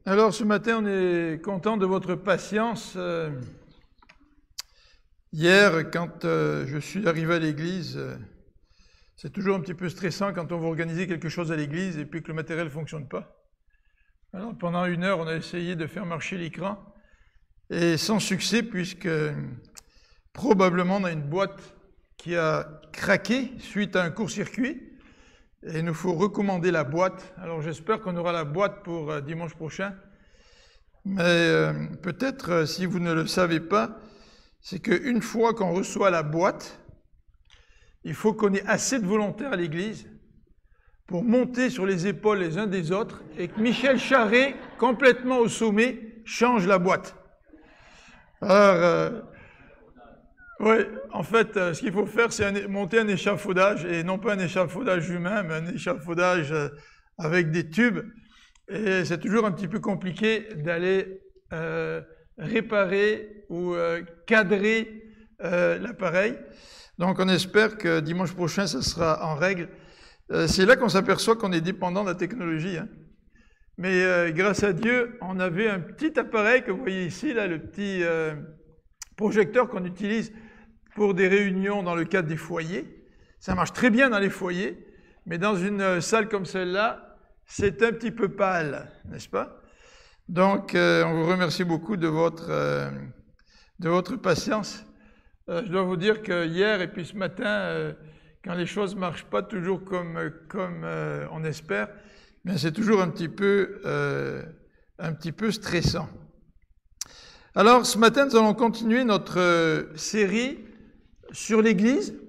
Alors ce matin, on est content de votre patience. Hier, quand je suis arrivé à l'église, c'est toujours un petit peu stressant quand on veut organiser quelque chose à l'église et puis que le matériel ne fonctionne pas. Alors pendant 1 heure, on a essayé de faire marcher l'écran et sans succès puisque probablement on a une boîte qui a craqué suite à un court-circuit. Et il nous faut recommander la boîte. Alors j'espère qu'on aura la boîte pour dimanche prochain. Mais peut-être, si vous ne le savez pas, c'est qu'une fois qu'on reçoit la boîte, il faut qu'on ait assez de volontaires à l'église pour monter sur les épaules les uns des autres et que Michel Charret, complètement au sommet, change la boîte. Alors, oui, en fait, ce qu'il faut faire, c'est monter un échafaudage, et non pas un échafaudage humain, mais un échafaudage avec des tubes. Et c'est toujours un petit peu compliqué d'aller réparer ou cadrer l'appareil. Donc on espère que dimanche prochain, ça sera en règle. C'est là qu'on s'aperçoit qu'on est dépendant de la technologie. Hein. Mais grâce à Dieu, on avait un petit appareil que vous voyez ici, là, le petit projecteur qu'on utilise pour des réunions dans le cadre des foyers. Ça marche très bien dans les foyers, mais dans une salle comme celle-là, c'est un petit peu pâle, n'est-ce pas? Donc, on vous remercie beaucoup de votre patience. Je dois vous dire que hier et puis ce matin, quand les choses ne marchent pas toujours comme on espère, bien c'est toujours un petit peu stressant. Alors, ce matin, nous allons continuer notre série sur l'Église.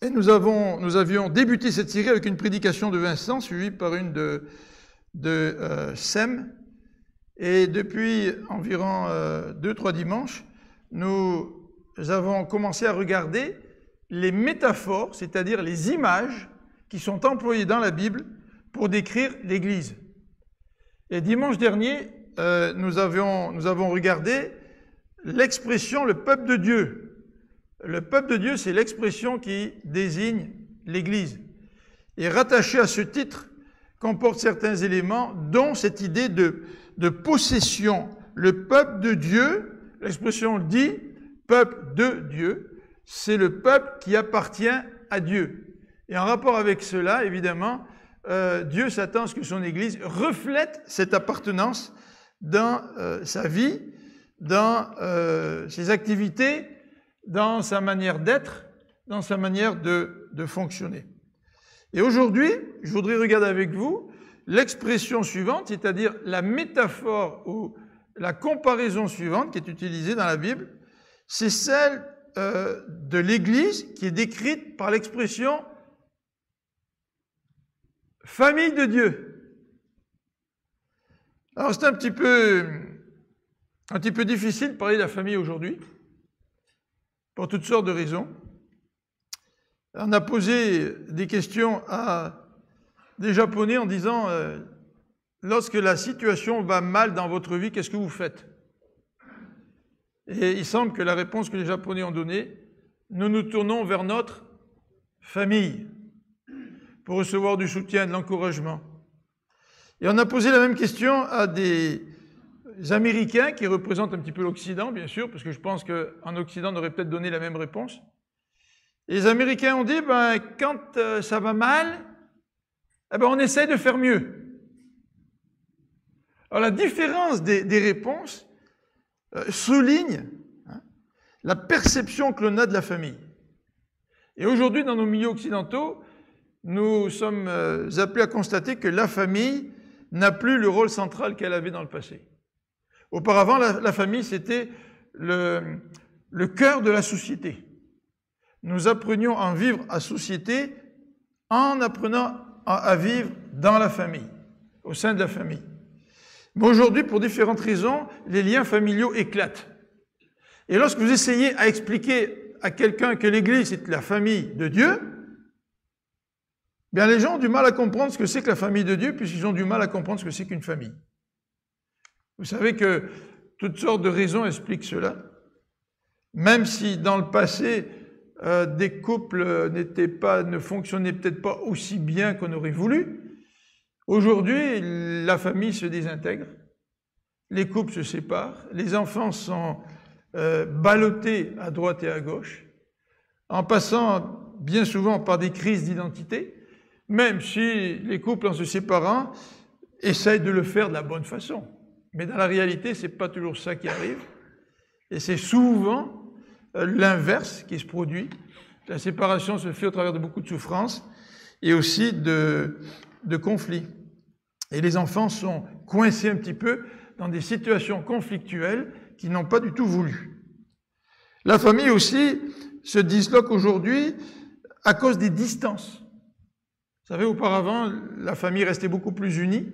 Et nous avions débuté cette série avec une prédication de Vincent, suivie par une de Sem. Et depuis environ 2-3 dimanches, nous avons commencé à regarder les métaphores, c'est-à-dire les images qui sont employées dans la Bible pour décrire l'Église. Et dimanche dernier, nous avons regardé l'expression « le peuple de Dieu ». Le peuple de Dieu, c'est l'expression qui désigne l'Église. Et rattaché à ce titre, comporte certains éléments, dont cette idée de possession. Le peuple de Dieu, l'expression dit « peuple de Dieu », c'est le peuple qui appartient à Dieu. Et en rapport avec cela, évidemment, Dieu s'attend à ce que son Église reflète cette appartenance dans sa vie, dans ses activités, dans sa manière d'être, dans sa manière de fonctionner. Et aujourd'hui, je voudrais regarder avec vous l'expression suivante, c'est-à-dire la métaphore ou la comparaison suivante qui est utilisée dans la Bible, c'est celle de l'Église qui est décrite par l'expression « famille de Dieu ». Alors c'est un petit peu difficile de parler de la famille aujourd'hui, pour toutes sortes de raisons. On a posé des questions à des Japonais en disant lorsque la situation va mal dans votre vie, qu'est-ce que vous faites? Et il semble que la réponse que les Japonais ont donnée, nous nous tournons vers notre famille pour recevoir du soutien, de l'encouragement. Et on a posé la même question à des Américains qui représentent un petit peu l'Occident, bien sûr, parce que je pense qu'en Occident, on aurait peut-être donné la même réponse. Et les Américains ont dit, quand ça va mal, on essaie de faire mieux. Alors la différence des réponses souligne la perception que l'on a de la famille. Et aujourd'hui, dans nos milieux occidentaux, nous sommes appelés à constater que la famille n'a plus le rôle central qu'elle avait dans le passé. Auparavant, la famille, c'était le cœur de la société. Nous apprenions à vivre en société en apprenant à vivre dans la famille, au sein de la famille. Mais aujourd'hui, pour différentes raisons, les liens familiaux éclatent. Et lorsque vous essayez à expliquer à quelqu'un que l'Église est la famille de Dieu, bien les gens ont du mal à comprendre ce que c'est que la famille de Dieu, puisqu'ils ont du mal à comprendre ce que c'est qu'une famille. Vous savez que toutes sortes de raisons expliquent cela. Même si dans le passé, des couples ne fonctionnaient peut-être pas aussi bien qu'on aurait voulu, aujourd'hui, la famille se désintègre. les couples se séparent, les enfants sont ballottés à droite et à gauche, en passant bien souvent par des crises d'identité, même si les couples, en se séparant, essayent de le faire de la bonne façon. Mais dans la réalité, ce n'est pas toujours ça qui arrive. Et c'est souvent l'inverse qui se produit. La séparation se fait au travers de beaucoup de souffrances et aussi de conflits. Et les enfants sont coincés un petit peu dans des situations conflictuelles qu'ils n'ont pas du tout voulu. La famille aussi se disloque aujourd'hui à cause des distances. Vous savez, auparavant, la famille restait beaucoup plus unie.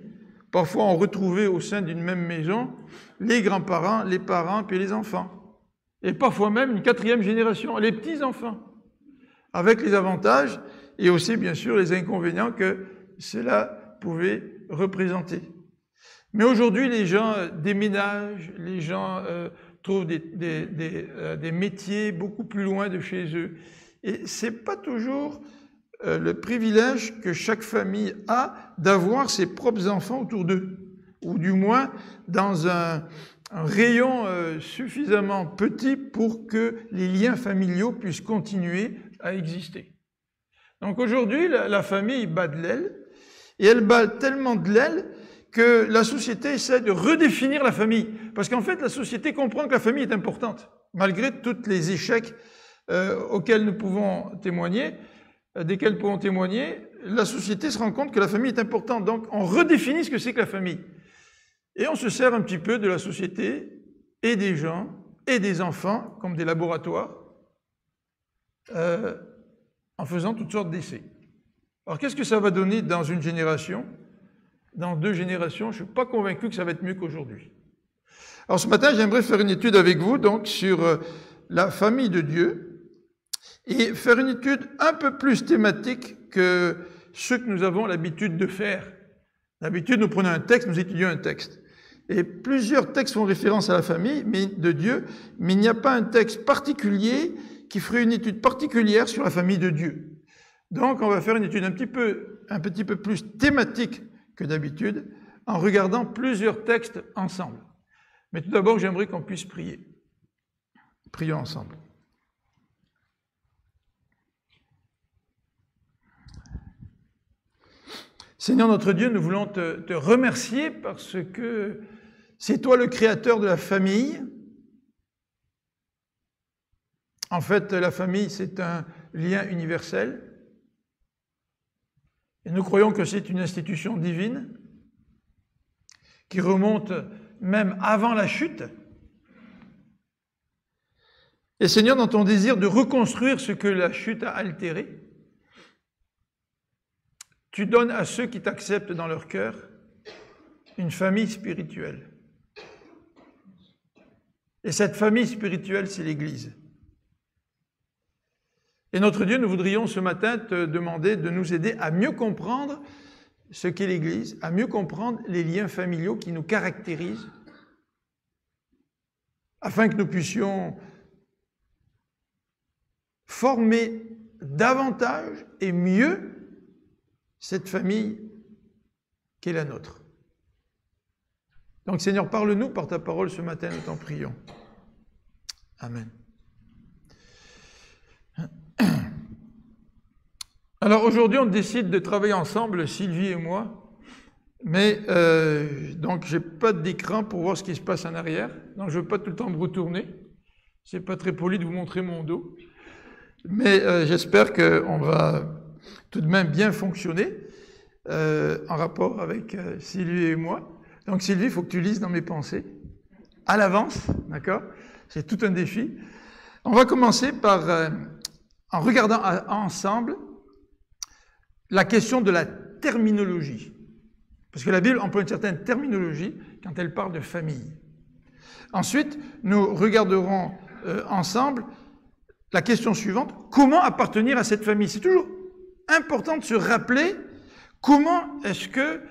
Parfois, on retrouvait au sein d'une même maison les grands-parents, les parents, puis les enfants. Et parfois même une quatrième génération, les petits-enfants, avec les avantages et aussi, bien sûr, les inconvénients que cela pouvait représenter. Mais aujourd'hui, les gens déménagent, les gens trouvent des métiers beaucoup plus loin de chez eux. Et ce n'est pas toujours le privilège que chaque famille a d'avoir ses propres enfants autour d'eux, ou du moins dans un rayon suffisamment petit pour que les liens familiaux puissent continuer à exister. Donc aujourd'hui, la famille bat de l'aile, et elle bat tellement de l'aile que la société essaie de redéfinir la famille. Parce qu'en fait, la société comprend que la famille est importante, malgré tous les échecs auxquels nous pouvons témoigner, desquels nous pouvons témoigner, la société se rend compte que la famille est importante. Donc, on redéfinit ce que c'est que la famille. Et on se sert un petit peu de la société et des gens et des enfants comme des laboratoires en faisant toutes sortes d'essais. Alors, qu'est-ce que ça va donner dans une génération? Dans 2 générations, je ne suis pas convaincu que ça va être mieux qu'aujourd'hui. Alors, ce matin, j'aimerais faire une étude avec vous donc sur la famille de Dieu et faire une étude un peu plus thématique que ce que nous avons l'habitude de faire. D'habitude, nous prenons un texte, nous étudions un texte. Et plusieurs textes font référence à la famille de Dieu, mais il n'y a pas un texte particulier qui ferait une étude particulière sur la famille de Dieu. Donc, on va faire une étude un petit peu plus thématique que d'habitude, en regardant plusieurs textes ensemble. Mais tout d'abord, j'aimerais qu'on puisse prier. Prions ensemble. Seigneur notre Dieu, nous voulons te remercier parce que c'est toi le créateur de la famille. En fait, la famille, c'est un lien universel. Et nous croyons que c'est une institution divine qui remonte même avant la chute. Et Seigneur, dans ton désir de reconstruire ce que la chute a altéré, tu donnes à ceux qui t'acceptent dans leur cœur une famille spirituelle. Et cette famille spirituelle, c'est l'Église. Et notre Dieu, nous voudrions ce matin te demander de nous aider à mieux comprendre ce qu'est l'Église, à mieux comprendre les liens familiaux qui nous caractérisent, afin que nous puissions former davantage et mieux cette famille qui est la nôtre. Donc Seigneur, parle-nous par ta parole ce matin, nous t'en prions. Amen. Alors aujourd'hui, on décide de travailler ensemble, Sylvie et moi, mais donc j'ai pas d'écran pour voir ce qui se passe en arrière, donc je veux pas tout le temps me retourner. C'est pas très poli de vous montrer mon dos, mais j'espère qu'on va tout de même bien fonctionner en rapport avec Sylvie et moi. Donc Sylvie, il faut que tu lises dans mes pensées à l'avance, d'accord? C'est tout un défi. On va commencer par en regardant ensemble la question de la terminologie. Parce que la Bible emploie une certaine terminologie quand elle parle de famille. Ensuite, nous regarderons ensemble la question suivante, comment appartenir à cette famille? C'est toujours important de se rappeler comment est-ce que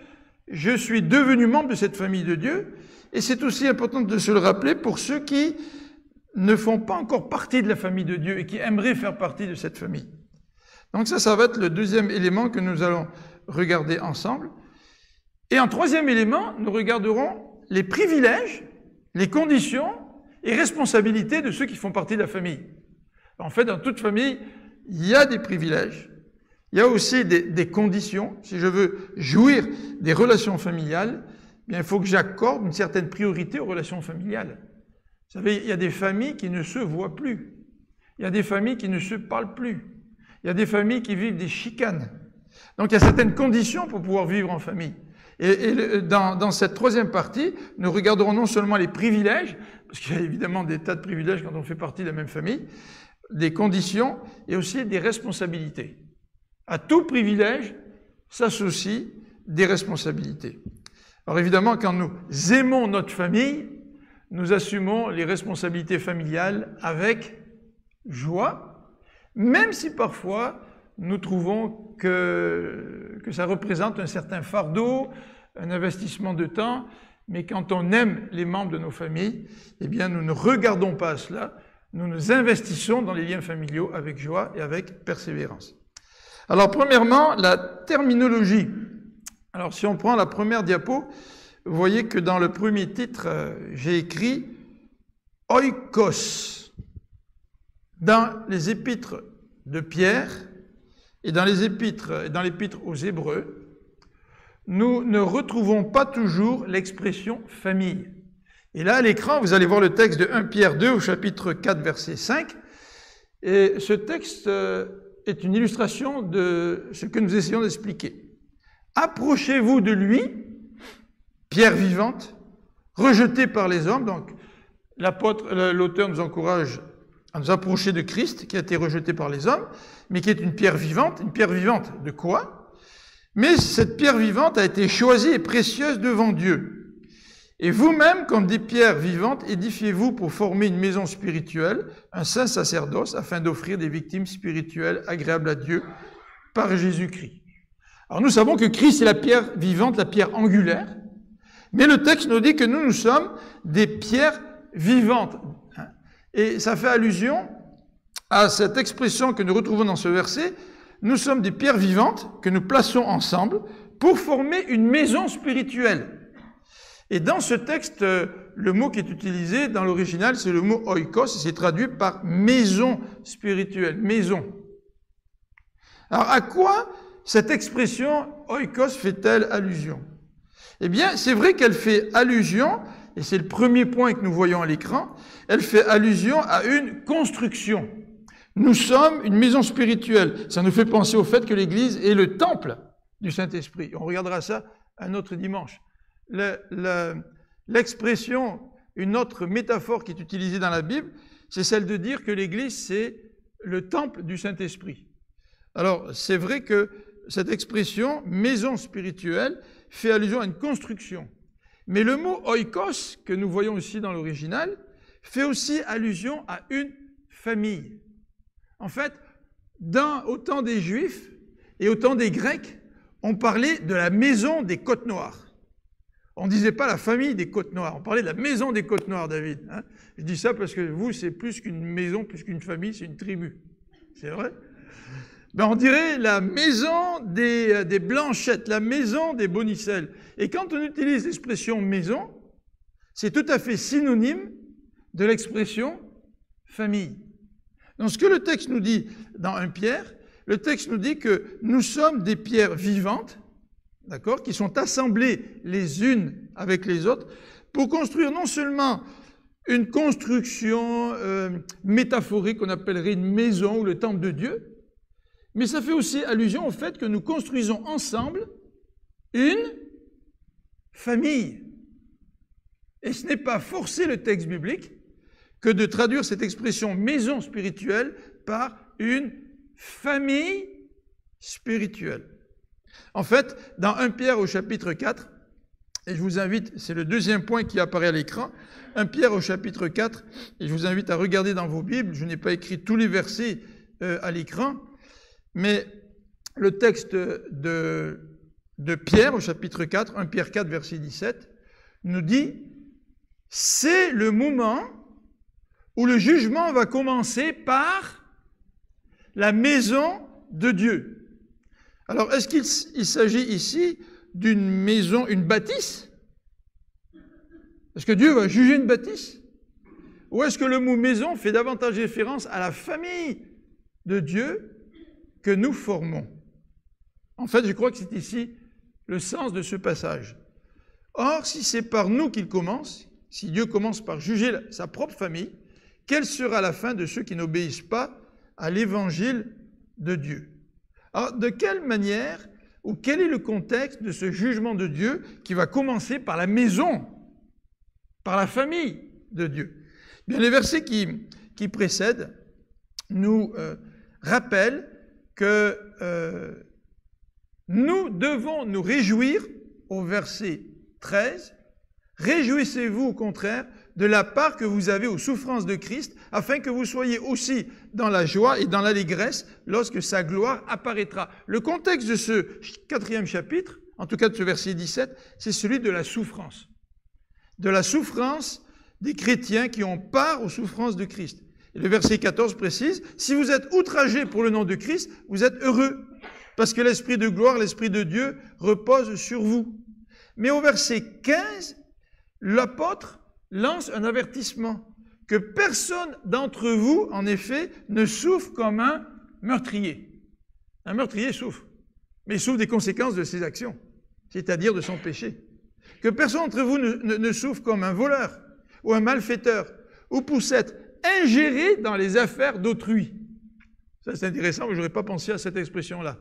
je suis devenu membre de cette famille de Dieu, et c'est aussi important de se le rappeler pour ceux qui ne font pas encore partie de la famille de Dieu et qui aimeraient faire partie de cette famille. Donc ça va être le deuxième élément que nous allons regarder ensemble. Et en troisième élément, nous regarderons les privilèges, les conditions et responsabilités de ceux qui font partie de la famille. En fait, dans toute famille, il y a des privilèges, il y a aussi des conditions. Si je veux jouir des relations familiales, bien, il faut que j'accorde une certaine priorité aux relations familiales. Vous savez, il y a des familles qui ne se voient plus. Il y a des familles qui ne se parlent plus. Il y a des familles qui vivent des chicanes. Donc, il y a certaines conditions pour pouvoir vivre en famille. Et dans cette troisième partie, nous regarderons non seulement les privilèges, parce qu'il y a évidemment des tas de privilèges quand on fait partie de la même famille, des conditions et aussi des responsabilités. À tout privilège s'associent des responsabilités. Alors évidemment, quand nous aimons notre famille, nous assumons les responsabilités familiales avec joie, même si parfois nous trouvons que ça représente un certain fardeau, un investissement de temps, mais quand on aime les membres de nos familles, eh bien nous ne regardons pas à cela, nous nous investissons dans les liens familiaux avec joie et avec persévérance. Alors premièrement, la terminologie. Alors si on prend la première diapo, vous voyez que dans le premier titre, j'ai écrit « oikos ». Dans les épîtres de Pierre et dans l'épître aux Hébreux, nous ne retrouvons pas toujours l'expression « famille ». Et là, à l'écran, vous allez voir le texte de 1 Pierre 2 au chapitre 4, verset 5. Et ce texte est une illustration de ce que nous essayons d'expliquer. « Approchez-vous de lui, pierre vivante, rejetée par les hommes. » Donc, l'auteur nous encourage à nous approcher de Christ, qui a été rejeté par les hommes, mais qui est une pierre vivante. Une pierre vivante de quoi? Mais cette pierre vivante a été choisie et précieuse devant Dieu. Et vous-même, comme des pierres vivantes, édifiez-vous pour former une maison spirituelle, un saint sacerdoce, afin d'offrir des victimes spirituelles agréables à Dieu par Jésus-Christ. Alors nous savons que Christ est la pierre vivante, la pierre angulaire, mais le texte nous dit que nous sommes des pierres vivantes. Et ça fait allusion à cette expression que nous retrouvons dans ce verset. Nous sommes des pierres vivantes que nous plaçons ensemble pour former une maison spirituelle. Et dans ce texte, le mot qui est utilisé dans l'original, c'est le mot oikos, et c'est traduit par maison spirituelle, maison. Alors à quoi cette expression oikos fait-elle allusion? Eh bien, c'est vrai qu'elle fait allusion, et c'est le premier point que nous voyons à l'écran, elle fait allusion à une construction. Nous sommes une maison spirituelle. Ça nous fait penser au fait que l'Église est le temple du Saint-Esprit. On regardera ça un autre dimanche. L'expression, une autre métaphore qui est utilisée dans la Bible, c'est celle de dire que l'Église, c'est le temple du Saint-Esprit. Alors, c'est vrai que cette expression, maison spirituelle, fait allusion à une construction. Mais le mot oikos, que nous voyons ici dans l'original, fait aussi allusion à une famille. En fait, au temps des Juifs et au temps des Grecs, on parlait de la maison des côtes noires. On ne disait pas la famille des côtes noires, on parlait de la maison des côtes noires, David. Hein? Je dis ça parce que vous, c'est plus qu'une maison, plus qu'une famille, c'est une tribu. C'est vrai? Ben, on dirait la maison des Blanchettes, la maison des Bonicelles. Et quand on utilise l'expression maison, c'est tout à fait synonyme de l'expression famille. Donc ce que le texte nous dit dans 1 Pierre, le texte nous dit que nous sommes des pierres vivantes, d'accord, qui sont assemblées les unes avec les autres pour construire non seulement une construction métaphorique qu'on appellerait une maison ou le temple de Dieu, mais ça fait aussi allusion au fait que nous construisons ensemble une famille. Et ce n'est pas forcer le texte biblique que de traduire cette expression maison spirituelle par une famille spirituelle. En fait, dans 1 Pierre au chapitre 4, et je vous invite, c'est le deuxième point qui apparaît à l'écran, 1 Pierre au chapitre 4, et je vous invite à regarder dans vos Bibles, je n'ai pas écrit tous les versets à l'écran, mais le texte de Pierre au chapitre 4, 1 Pierre 4, verset 17, nous dit « C'est le moment où le jugement va commencer par la maison de Dieu. » Alors, est-ce qu'il s'agit ici d'une maison, une bâtisse? Est-ce que Dieu va juger une bâtisse? Ou est-ce que le mot maison fait davantage référence à la famille de Dieu que nous formons? En fait, je crois que c'est ici le sens de ce passage. Or, si c'est par nous qu'il commence, si Dieu commence par juger sa propre famille, quelle sera la fin de ceux qui n'obéissent pas à l'évangile de Dieu? Alors, de quelle manière ou quel est le contexte de ce jugement de Dieu qui va commencer par la maison, par la famille de Dieu? Bien, les versets qui précèdent nous rappellent que nous devons nous réjouir, au verset 13, « Réjouissez-vous au contraire de la part que vous avez aux souffrances de Christ, afin que vous soyez aussi dans la joie et dans l'allégresse lorsque sa gloire apparaîtra. » Le contexte de ce 4e chapitre, en tout cas de ce verset 17, c'est celui de la souffrance. De la souffrance des chrétiens qui ont part aux souffrances de Christ. Et le verset 14 précise, « Si vous êtes outragés pour le nom de Christ, vous êtes heureux, parce que l'Esprit de gloire, l'Esprit de Dieu repose sur vous. » Mais au verset 15, l'apôtre lance un avertissement, que personne d'entre vous, en effet, ne souffre comme un meurtrier. Un meurtrier souffre, mais il souffre des conséquences de ses actions, c'est-à-dire de son péché. Que personne d'entre vous ne souffre comme un voleur, ou un malfaiteur, ou puisse être ingéré dans les affaires d'autrui. Ça, c'est intéressant, mais je n'aurais pas pensé à cette expression-là.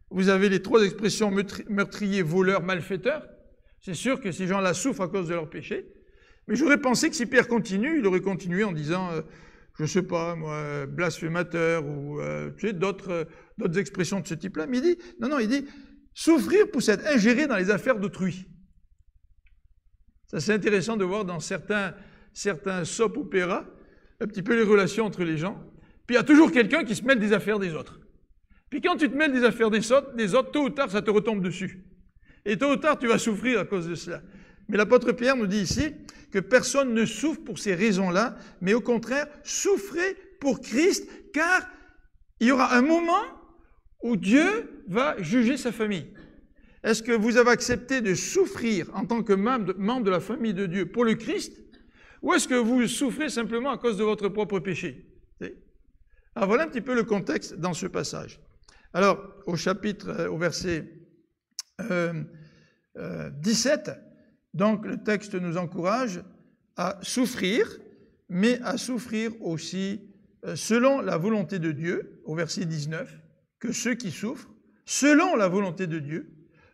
Vous avez les 3 expressions meurtrier, voleur, malfaiteur. C'est sûr que ces gens-là souffrent à cause de leur péché. Mais j'aurais pensé que si Pierre continue, il aurait continué en disant, je ne sais pas, moi, blasphémateur, ou tu sais, d'autres expressions de ce type-là. Mais il dit, non, il dit, souffrir pour s'être ingéré dans les affaires d'autrui. Ça, c'est intéressant de voir dans certains soap-opéras, un petit peu les relations entre les gens. Puis il y a toujours quelqu'un qui se mêle des affaires des autres. Puis quand tu te mêles des affaires des autres, tôt ou tard, ça te retombe dessus. Et tôt ou tard, tu vas souffrir à cause de cela. Mais l'apôtre Pierre nous dit ici que personne ne souffre pour ces raisons-là, mais au contraire, souffrez pour Christ, car il y aura un moment où Dieu va juger sa famille. Est-ce que vous avez accepté de souffrir en tant que membre de la famille de Dieu pour le Christ, ou est-ce que vous souffrez simplement à cause de votre propre péché? Alors voilà un petit peu le contexte dans ce passage. Alors, au verset 17, donc le texte nous encourage à souffrir, mais à souffrir aussi selon la volonté de Dieu, au verset 19, que ceux qui souffrent, selon la volonté de Dieu,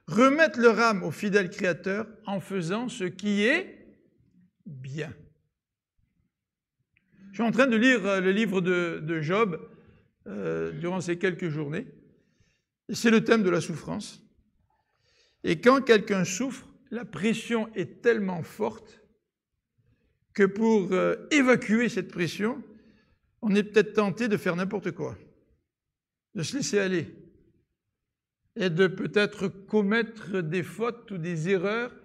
remettent leur âme au fidèle Créateur en faisant ce qui est bien. Je suis en train de lire le livre de Job durant ces quelques journées. Et c'est le thème de la souffrance. Et quand quelqu'un souffre, la pression est tellement forte que pour évacuer cette pression, on est peut-être tenté de faire n'importe quoi, de se laisser aller et de peut-être commettre des fautes ou des erreurs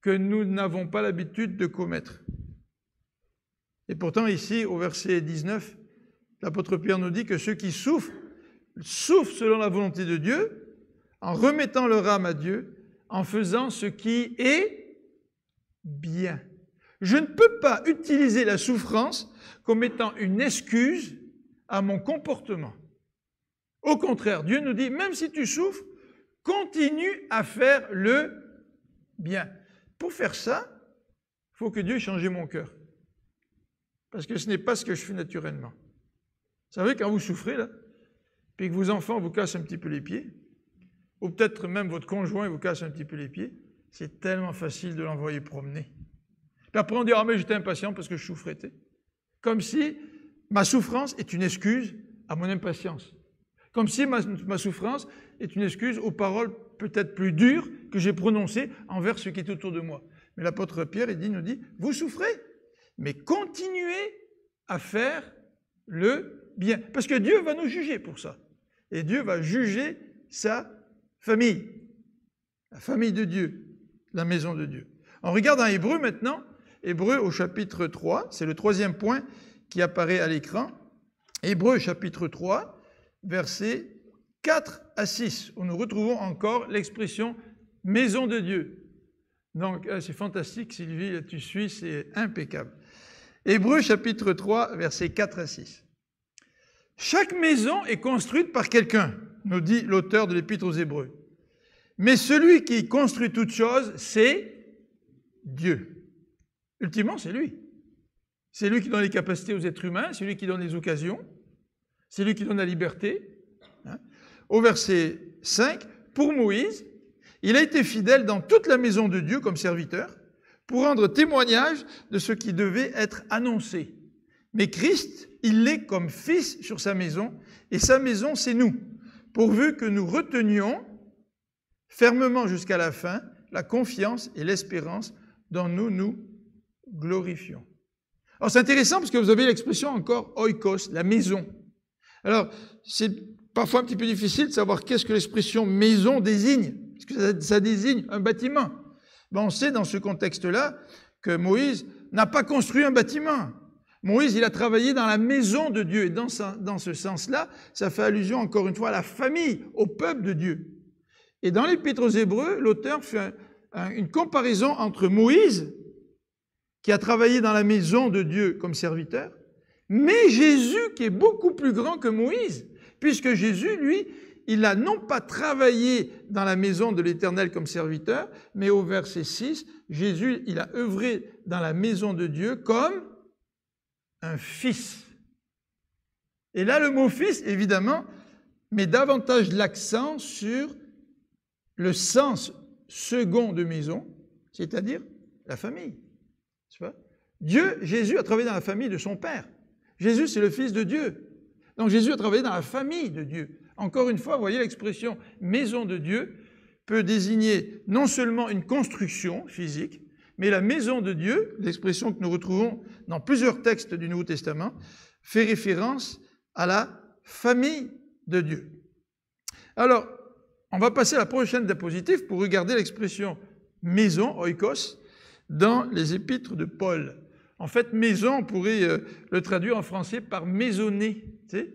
que nous n'avons pas l'habitude de commettre. Et pourtant, ici, au verset 19, l'apôtre Pierre nous dit que ceux qui souffrent selon la volonté de Dieu, en remettant leur âme à Dieu, en faisant ce qui est bien. Je ne peux pas utiliser la souffrance comme étant une excuse à mon comportement. Au contraire, Dieu nous dit, même si tu souffres, continue à faire le bien. Pour faire ça, il faut que Dieu change mon cœur. Parce que ce n'est pas ce que je fais naturellement. Vous savez, quand vous souffrez, là, puis que vos enfants vous cassent un petit peu les pieds, ou peut-être même votre conjoint vous casse un petit peu les pieds, c'est tellement facile de l'envoyer promener. Puis après on dit, ah mais j'étais impatient parce que je souffrais. Comme si ma souffrance est une excuse à mon impatience. Comme si ma souffrance est une excuse aux paroles peut-être plus dures que j'ai prononcées envers ceux qui est autour de moi. Mais l'apôtre Pierre nous dit, vous souffrez, mais continuez à faire le bien. Parce que Dieu va nous juger pour ça. Et Dieu va juger sa famille. La famille de Dieu, la maison de Dieu. On regarde en Hébreu maintenant. Hébreu au chapitre 3, c'est le 3e point qui apparaît à l'écran. Hébreu chapitre 3, versets 4 à 6, où nous retrouvons encore l'expression « maison de Dieu ». Donc, c'est fantastique, Sylvie, tu suis, c'est impeccable. Hébreux chapitre 3, versets 4 à 6. Chaque maison est construite par quelqu'un, nous dit l'auteur de l'Épître aux Hébreux. Mais celui qui construit toute chose, c'est Dieu. Ultimement, c'est lui. C'est lui qui donne les capacités aux êtres humains, c'est lui qui donne les occasions, c'est lui qui donne la liberté. Au verset 5, pour Moïse, il a été fidèle dans toute la maison de Dieu comme serviteur pour rendre témoignage de ce qui devait être annoncé. Mais Christ, il l'est comme fils sur sa maison, et sa maison, c'est nous, pourvu que nous retenions fermement jusqu'à la fin la confiance et l'espérance dont nous nous glorifions. Alors c'est intéressant parce que vous avez l'expression encore oikos, la maison. Alors c'est parfois un petit peu difficile de savoir qu'est-ce que l'expression maison désigne. Est-ce que ça désigne un bâtiment? Ben, on sait dans ce contexte-là que Moïse n'a pas construit un bâtiment. Moïse, il a travaillé dans la maison de Dieu. Et dans ce sens-là, ça fait allusion encore une fois à la famille, au peuple de Dieu. Et dans l'Épître aux Hébreux, l'auteur fait une comparaison entre Moïse, qui a travaillé dans la maison de Dieu comme serviteur, mais Jésus, qui est beaucoup plus grand que Moïse, puisque Jésus, lui, il n'a non pas travaillé dans la maison de l'Éternel comme serviteur, mais au verset 6, Jésus, il a œuvré dans la maison de Dieu comme un fils. Et là, le mot fils, évidemment, met davantage l'accent sur le sens second de maison, c'est-à-dire la famille. Dieu, Jésus a travaillé dans la famille de son Père. Jésus, c'est le Fils de Dieu. Donc Jésus a travaillé dans la famille de Dieu. Encore une fois, vous voyez, l'expression « maison de Dieu » peut désigner non seulement une construction physique, mais la maison de Dieu, l'expression que nous retrouvons dans plusieurs textes du Nouveau Testament, fait référence à la famille de Dieu. Alors, on va passer à la prochaine diapositive pour regarder l'expression « maison », oikos, dans les épîtres de Paul. En fait, maison, on pourrait le traduire en français par maisonnée, tu sais,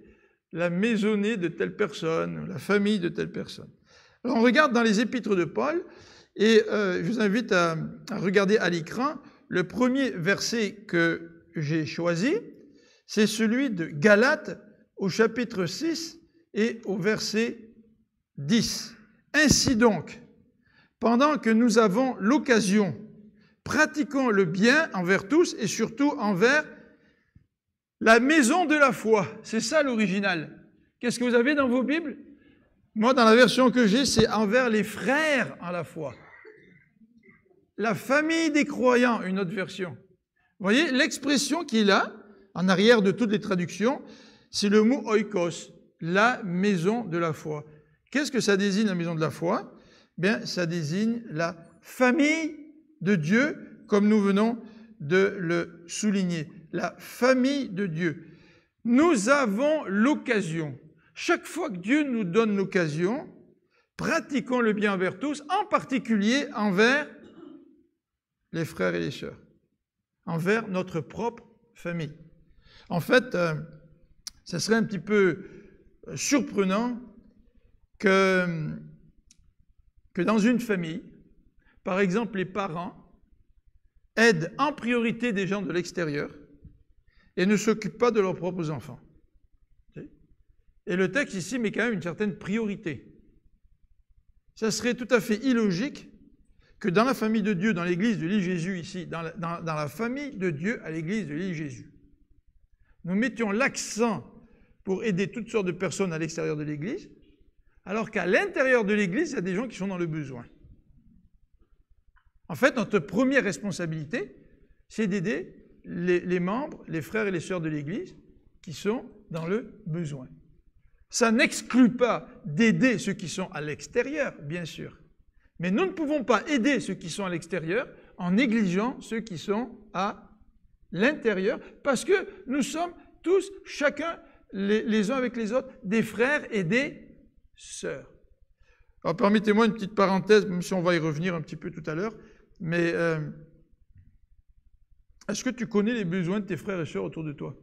la maisonnée de telle personne, la famille de telle personne. Alors, on regarde dans les épîtres de Paul, et je vous invite à regarder à l'écran le premier verset que j'ai choisi, c'est celui de Galates au chapitre 6 et au verset 10. Ainsi donc, pendant que nous avons l'occasion, pratiquons le bien envers tous et surtout envers la maison de la foi. C'est ça l'original. Qu'est-ce que vous avez dans vos Bibles? Moi, dans la version que j'ai, c'est envers les frères en la foi. La famille des croyants, une autre version. Vous voyez, l'expression qui est là, en arrière de toutes les traductions, c'est le mot oikos, la maison de la foi. Qu'est-ce que ça désigne, la maison de la foi? Bien, ça désigne la famille de Dieu, comme nous venons de le souligner. La famille de Dieu. Nous avons l'occasion. Chaque fois que Dieu nous donne l'occasion, pratiquons le bien envers tous, en particulier envers les frères et les sœurs, envers notre propre famille. En fait, ça serait un petit peu surprenant que dans une famille, par exemple, les parents aident en priorité des gens de l'extérieur et ne s'occupent pas de leurs propres enfants. Et le texte ici met quand même une certaine priorité. Ça serait tout à fait illogique que dans la famille de Dieu, dans l'église de l'île Jésus ici, dans la famille de Dieu à l'église de l'île Jésus, nous mettions l'accent pour aider toutes sortes de personnes à l'extérieur de l'église, alors qu'à l'intérieur de l'église, il y a des gens qui sont dans le besoin. En fait, notre première responsabilité, c'est d'aider les membres, les frères et les sœurs de l'église qui sont dans le besoin. Ça n'exclut pas d'aider ceux qui sont à l'extérieur, bien sûr. Mais nous ne pouvons pas aider ceux qui sont à l'extérieur en négligeant ceux qui sont à l'intérieur, parce que nous sommes tous, chacun, les uns avec les autres, des frères et des sœurs. Alors, permettez-moi une petite parenthèse, même si on va y revenir un petit peu tout à l'heure, mais est-ce que tu connais les besoins de tes frères et sœurs autour de toi?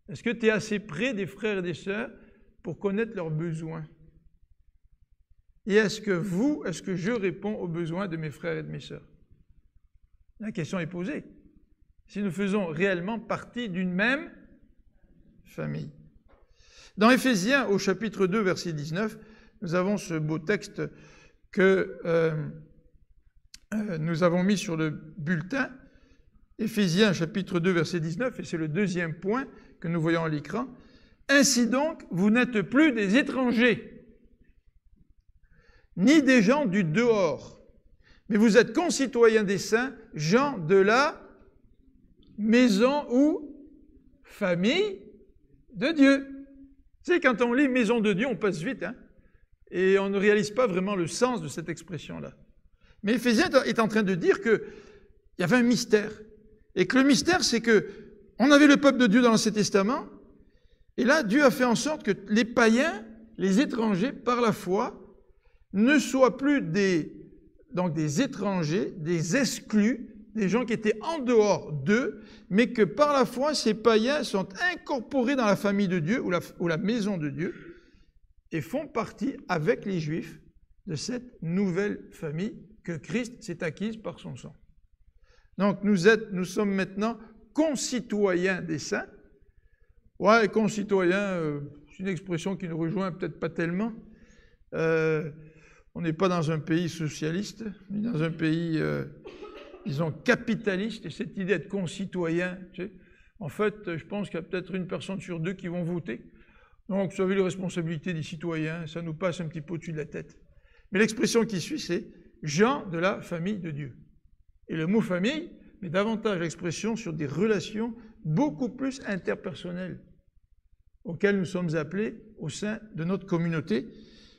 Est-ce que tu es assez près des frères et des sœurs pour connaître leurs besoins? Et est-ce que je réponds aux besoins de mes frères et de mes sœurs? La question est posée. Si nous faisons réellement partie d'une même famille. Dans Éphésiens, au chapitre 2, verset 19, nous avons ce beau texte que nous avons mis sur le bulletin. Éphésiens, chapitre 2, verset 19, et c'est le deuxième point que nous voyons à l'écran. Ainsi donc, vous n'êtes plus des étrangers, ni des gens du dehors, mais vous êtes concitoyens des saints, gens de la maison ou famille de Dieu. Tu sais, quand on lit maison de Dieu, on passe vite, hein, et on ne réalise pas vraiment le sens de cette expression-là. Mais Éphésiens est en train de dire qu'il y avait un mystère. Et que le mystère, c'est que on avait le peuple de Dieu dans l'Ancien Testament, et là, Dieu a fait en sorte que les païens, les étrangers, par la foi, ne soient plus des étrangers, des exclus, des gens qui étaient en dehors d'eux, mais que par la foi, ces païens sont incorporés dans la famille de Dieu ou la maison de Dieu et font partie avec les Juifs de cette nouvelle famille que Christ s'est acquise par son sang. Donc nous sommes maintenant concitoyens des saints. Ouais, concitoyens, c'est une expression qui nous rejoint peut-être pas tellement. On n'est pas dans un pays socialiste, on est dans un pays, disons, capitaliste, et cette idée d'être concitoyen, tu sais, en fait, je pense qu'il y a peut-être une personne sur deux qui vont voter. Donc, vous savez, les responsabilités des citoyens, ça nous passe un petit peu au-dessus de la tête. Mais l'expression qui suit, c'est « gens de la famille de Dieu ». Et le mot « famille » met davantage l'expression sur des relations beaucoup plus interpersonnelles auxquelles nous sommes appelés au sein de notre communauté,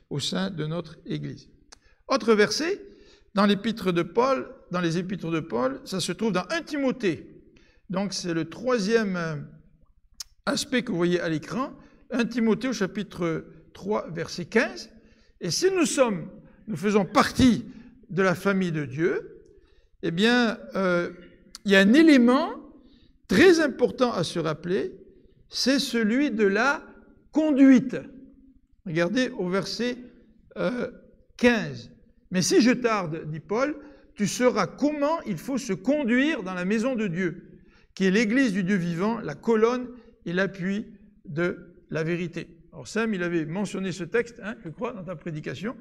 au sein de notre Église. Autre verset, dans les épîtres de Paul, ça se trouve dans 1 Timothée. Donc c'est le troisième aspect que vous voyez à l'écran, 1 Timothée au chapitre 3, verset 15. Et si nous faisons partie de la famille de Dieu, eh bien, il y a un élément très important à se rappeler, c'est celui de la conduite. Regardez au verset 15. Mais si je tarde, dit Paul, tu sauras comment il faut se conduire dans la maison de Dieu, qui est l'église du Dieu vivant, la colonne et l'appui de la vérité. Alors Sam, il avait mentionné ce texte, hein, je crois, dans ta prédication,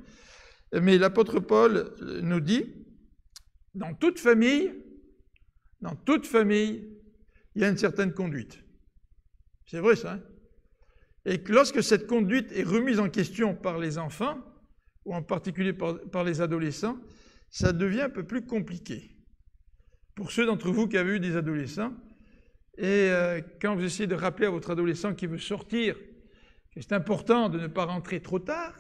mais l'apôtre Paul nous dit, dans toute famille, il y a une certaine conduite. C'est vrai ça, hein? Et que lorsque cette conduite est remise en question par les enfants, ou en particulier par les adolescents, ça devient un peu plus compliqué. Pour ceux d'entre vous qui avez eu des adolescents, et quand vous essayez de rappeler à votre adolescent qui veut sortir, que c'est important de ne pas rentrer trop tard,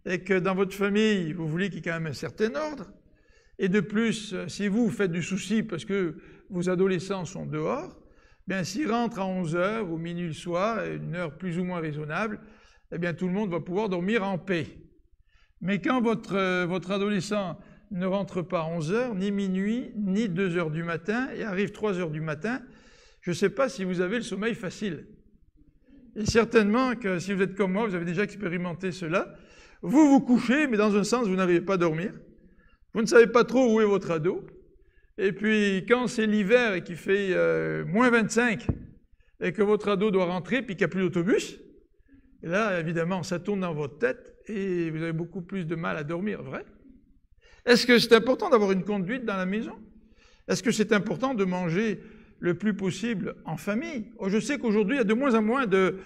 et que dans votre famille, vous voulez qu'il y ait quand même un certain ordre, et de plus, si vous faites du souci parce que vos adolescents sont dehors, bien s'ils rentrent à 11h ou minuit le soir, une heure plus ou moins raisonnable, eh bien tout le monde va pouvoir dormir en paix. Mais quand votre adolescent ne rentre pas à 11h, ni minuit, ni 2h du matin, et arrive 3h du matin, je ne sais pas si vous avez le sommeil facile. Et certainement que si vous êtes comme moi, vous avez déjà expérimenté cela, vous vous couchez, mais dans un sens, vous n'arrivez pas à dormir. Vous ne savez pas trop où est votre ado. Et puis, quand c'est l'hiver et qu'il fait moins 25, et que votre ado doit rentrer, puis qu'il n'y a plus d'autobus, et là, évidemment, ça tourne dans votre tête, et vous avez beaucoup plus de mal à dormir, vrai? Est-ce que c'est important d'avoir une conduite dans la maison? Est-ce que c'est important de manger le plus possible en famille? Oh, je sais qu'aujourd'hui, il y a de moins en moins de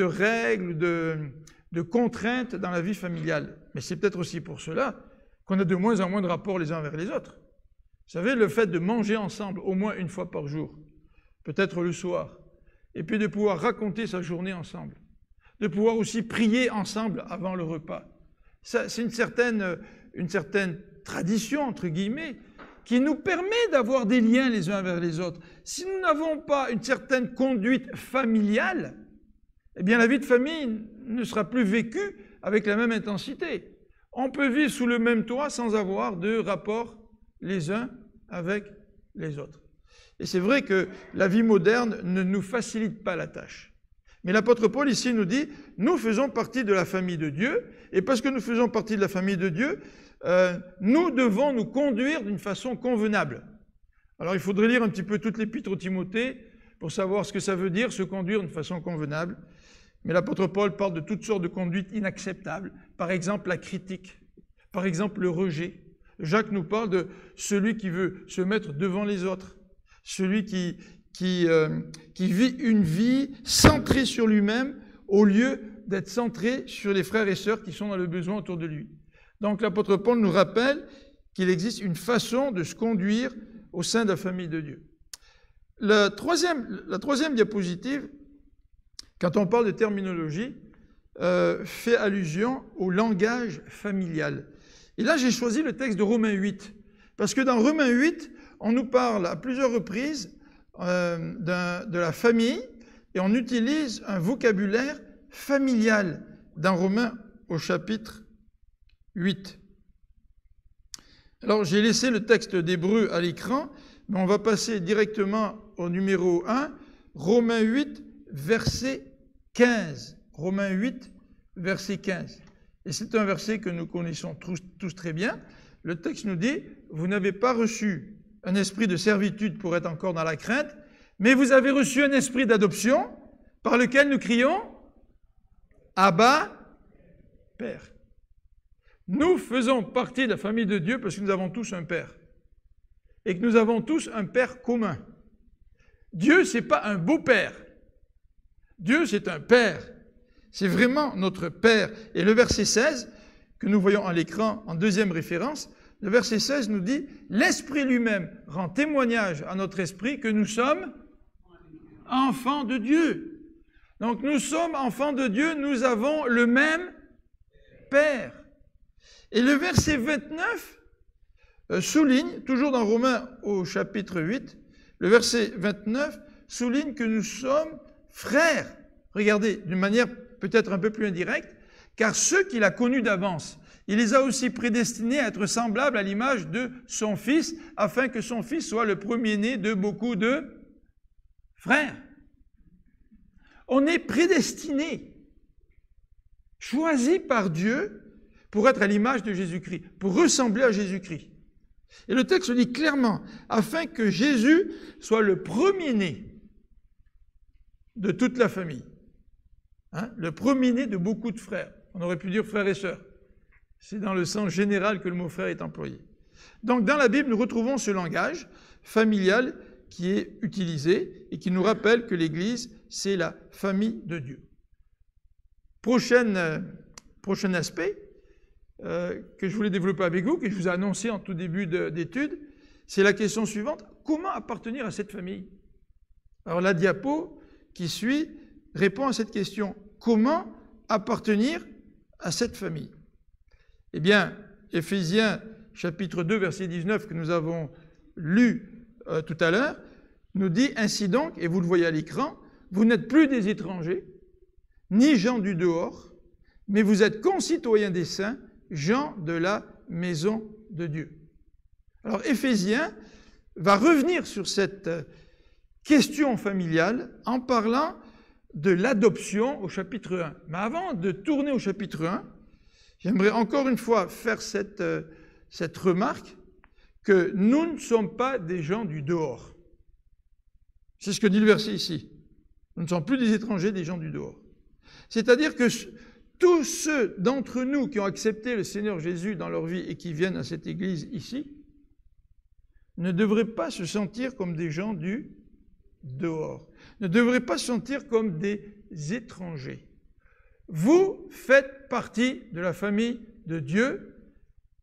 règles, de contraintes dans la vie familiale. Mais c'est peut-être aussi pour cela qu'on a de moins en moins de rapports les uns vers les autres. Vous savez, le fait de manger ensemble au moins une fois par jour, peut-être le soir, et puis de pouvoir raconter sa journée ensemble, de pouvoir aussi prier ensemble avant le repas. Ça, c'est une certaine tradition, entre guillemets, qui nous permet d'avoir des liens les uns vers les autres. Si nous n'avons pas une certaine conduite familiale, eh bien la vie de famille ne sera plus vécue avec la même intensité. On peut vivre sous le même toit sans avoir de rapport les uns avec les autres. Et c'est vrai que la vie moderne ne nous facilite pas la tâche. Mais l'apôtre Paul ici nous dit, nous faisons partie de la famille de Dieu, et parce que nous faisons partie de la famille de Dieu, nous devons nous conduire d'une façon convenable. Alors il faudrait lire un petit peu toute l'épître aux Timothée pour savoir ce que ça veut dire, se conduire d'une façon convenable. Mais l'apôtre Paul parle de toutes sortes de conduites inacceptables, par exemple la critique, par exemple le rejet. Jacques nous parle de celui qui veut se mettre devant les autres, celui qui vit une vie centrée sur lui-même au lieu d'être centré sur les frères et sœurs qui sont dans le besoin autour de lui. Donc l'apôtre Paul nous rappelle qu'il existe une façon de se conduire au sein de la famille de Dieu. La troisième diapositive, quand on parle de terminologie, fait allusion au langage familial. Et là, j'ai choisi le texte de Romains 8, parce que dans Romains 8, on nous parle à plusieurs reprises de la famille, et on utilise un vocabulaire familial dans Romains au chapitre 8. Alors, j'ai laissé le texte d'Hébreu à l'écran, mais on va passer directement au numéro 1, Romains 8, verset 15. Romains 8, verset 15. Et c'est un verset que nous connaissons tous très bien. Le texte nous dit, « Vous n'avez pas reçu un esprit de servitude pour être encore dans la crainte, mais vous avez reçu un esprit d'adoption par lequel nous crions « Abba, Père ». Nous faisons partie de la famille de Dieu parce que nous avons tous un Père. Et que nous avons tous un Père commun. Dieu, ce n'est pas un beau-père. Dieu, c'est un Père. C'est vraiment notre Père. Et le verset 16, que nous voyons à l'écran en deuxième référence, le verset 16 nous dit « L'Esprit lui-même rend témoignage à notre esprit que nous sommes enfants de Dieu. » Donc nous sommes enfants de Dieu, nous avons le même Père. Et le verset 29 souligne, toujours dans Romains au chapitre 8, le verset 29 souligne que nous sommes frères. Regardez, d'une manière peut-être un peu plus indirecte, car ceux qu'il a connus d'avance, il les a aussi prédestinés à être semblables à l'image de son Fils, afin que son Fils soit le premier-né de beaucoup de frères. On est prédestinés, choisis par Dieu pour être à l'image de Jésus-Christ, pour ressembler à Jésus-Christ. Et le texte dit clairement, afin que Jésus soit le premier-né de toute la famille. Le premier-né de beaucoup de frères. On aurait pu dire frères et sœurs. C'est dans le sens général que le mot frère est employé. Donc dans la Bible, nous retrouvons ce langage familial qui est utilisé et qui nous rappelle que l'Église, c'est la famille de Dieu. Prochain aspect que je voulais développer avec vous, que je vous ai annoncé en tout début d'étude, c'est la question suivante. Comment appartenir à cette famille? Alors la diapo qui suit répond à cette question. Comment appartenir à cette famille? Eh bien, Éphésiens chapitre 2, verset 19, que nous avons lu tout à l'heure, nous dit « Ainsi donc, et vous le voyez à l'écran, vous n'êtes plus des étrangers, ni gens du dehors, mais vous êtes concitoyens des saints, gens de la maison de Dieu. » Alors, Éphésiens va revenir sur cette question familiale en parlant de l'adoption au chapitre 1. Mais avant de tourner au chapitre 1, j'aimerais encore une fois faire cette remarque que nous ne sommes pas des gens du dehors. C'est ce que dit le verset ici. Nous ne sommes plus des étrangers, des gens du dehors. C'est-à-dire que tous ceux d'entre nous qui ont accepté le Seigneur Jésus dans leur vie et qui viennent à cette église ici, ne devraient pas se sentir comme des gens du dehors, ne devraient pas se sentir comme des étrangers. Vous faites partie de la famille de Dieu,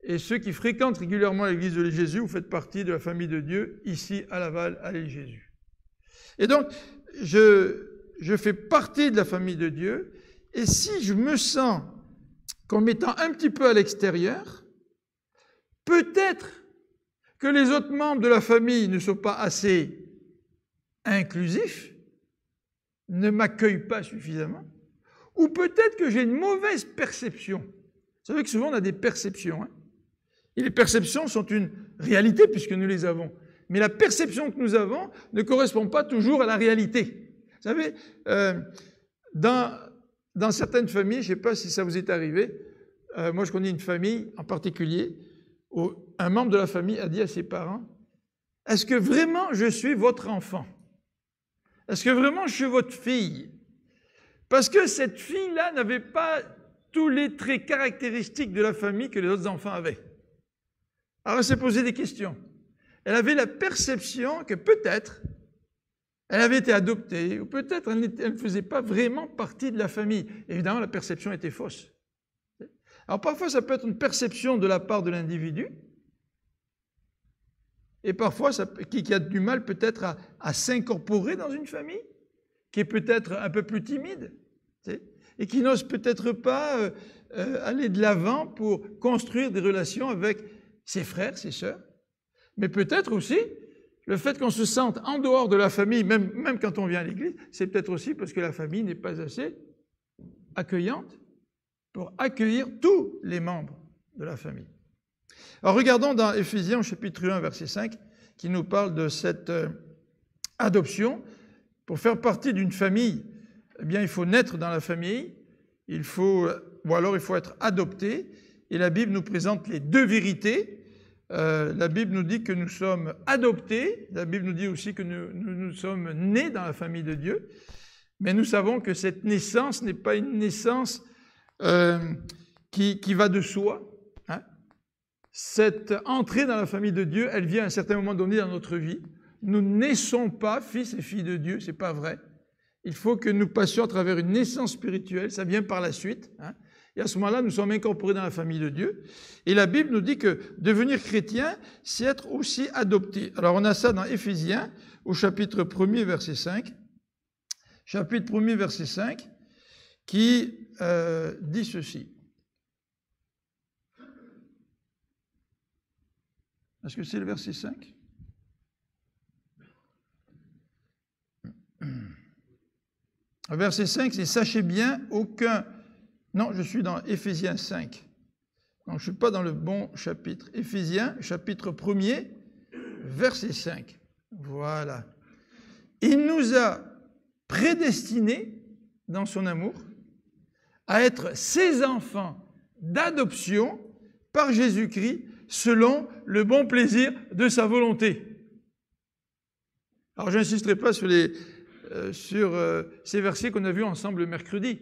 et ceux qui fréquentent régulièrement l'église de Jésus, vous faites partie de la famille de Dieu, ici à Laval, à l'île Jésus. Et donc, je fais partie de la famille de Dieu, et si je me sens comme étant un petit peu à l'extérieur, peut-être que les autres membres de la famille ne sont pas assez inclusifs, ne m'accueillent pas suffisamment, ou peut-être que j'ai une mauvaise perception. Vous savez que souvent on a des perceptions, et les perceptions sont une réalité puisque nous les avons. Mais la perception que nous avons ne correspond pas toujours à la réalité. Vous savez, dans certaines familles, je ne sais pas si ça vous est arrivé, moi je connais une famille en particulier où un membre de la famille a dit à ses parents, « Est-ce que vraiment je suis votre enfant? Est-ce que vraiment je suis votre fille? » Parce que cette fille-là n'avait pas tous les traits caractéristiques de la famille que les autres enfants avaient. Alors elle s'est posé des questions. Elle avait la perception que peut-être elle avait été adoptée, ou peut-être elle ne faisait pas vraiment partie de la famille. Évidemment, la perception était fausse. Alors parfois, ça peut être une perception de la part de l'individu, et parfois, qui a du mal peut-être à s'incorporer dans une famille, qui est peut-être un peu plus timide, et qui n'ose peut-être pas aller de l'avant pour construire des relations avec ses frères, ses sœurs. Mais peut-être aussi, le fait qu'on se sente en dehors de la famille, même quand on vient à l'église, c'est peut-être aussi parce que la famille n'est pas assez accueillante pour accueillir tous les membres de la famille. Alors regardons dans Éphésiens chapitre 1, verset 5, qui nous parle de cette adoption. Pour faire partie d'une famille, eh bien, il faut naître dans la famille, ou alors il faut être adopté. Et la Bible nous présente les deux vérités. La Bible nous dit que nous sommes adoptés. La Bible nous dit aussi que nous sommes nés dans la famille de Dieu. Mais nous savons que cette naissance n'est pas une naissance qui va de soi. Hein. Cette entrée dans la famille de Dieu, elle vient à un certain moment donné dans notre vie. Nous ne naissons pas fils et filles de Dieu, c'est pas vrai. Il faut que nous passions à travers une naissance spirituelle, ça vient par la suite. Hein. Et à ce moment-là, nous sommes incorporés dans la famille de Dieu. Et la Bible nous dit que devenir chrétien, c'est être aussi adopté. Alors on a ça dans Éphésiens, au chapitre 1er, verset 5. Chapitre 1er, verset 5, qui dit ceci. Est-ce que c'est le verset 5 ? Verset 5, c'est « Sachez bien, aucun... » Non, je suis dans Éphésiens 5. Donc, je ne suis pas dans le bon chapitre. Éphésiens, chapitre 1er, verset 5. Voilà. « Il nous a prédestinés, dans son amour, à être ses enfants d'adoption par Jésus-Christ, selon le bon plaisir de sa volonté. » Alors, je n'insisterai pas sur ces versets qu'on a vus ensemble le mercredi,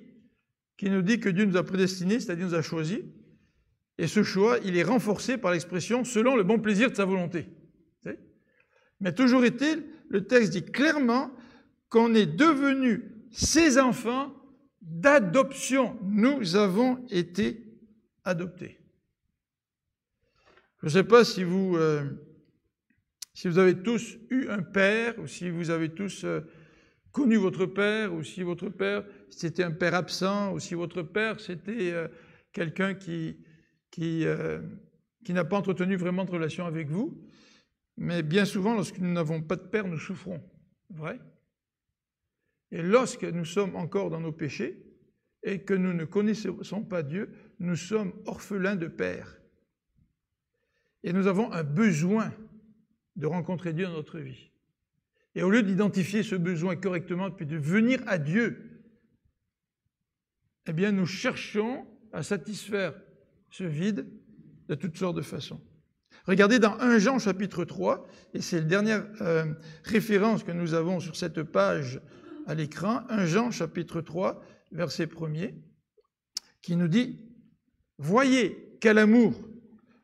qui nous dit que Dieu nous a prédestinés, c'est-à-dire nous a choisis, et ce choix, il est renforcé par l'expression « selon le bon plaisir de sa volonté ». Mais toujours est-il, le texte dit clairement qu'on est devenus ses enfants d'adoption. Nous avons été adoptés. Je ne sais pas si vous avez tous eu un père, ou si vous avez tous connu votre père, ou si votre père c'était un père absent, ou si votre père c'était quelqu'un qui n'a pas entretenu vraiment de relation avec vous. Mais bien souvent, lorsque nous n'avons pas de père, nous souffrons. Vrai? Et lorsque nous sommes encore dans nos péchés et que nous ne connaissons pas Dieu, nous sommes orphelins de père. Et nous avons un besoin de rencontrer Dieu dans notre vie. Et au lieu d'identifier ce besoin correctement, puis de venir à Dieu, eh bien, nous cherchons à satisfaire ce vide de toutes sortes de façons. Regardez dans 1 Jean chapitre 3, et c'est la dernière référence que nous avons sur cette page à l'écran, 1 Jean chapitre 3, verset 1er, qui nous dit « Voyez quel amour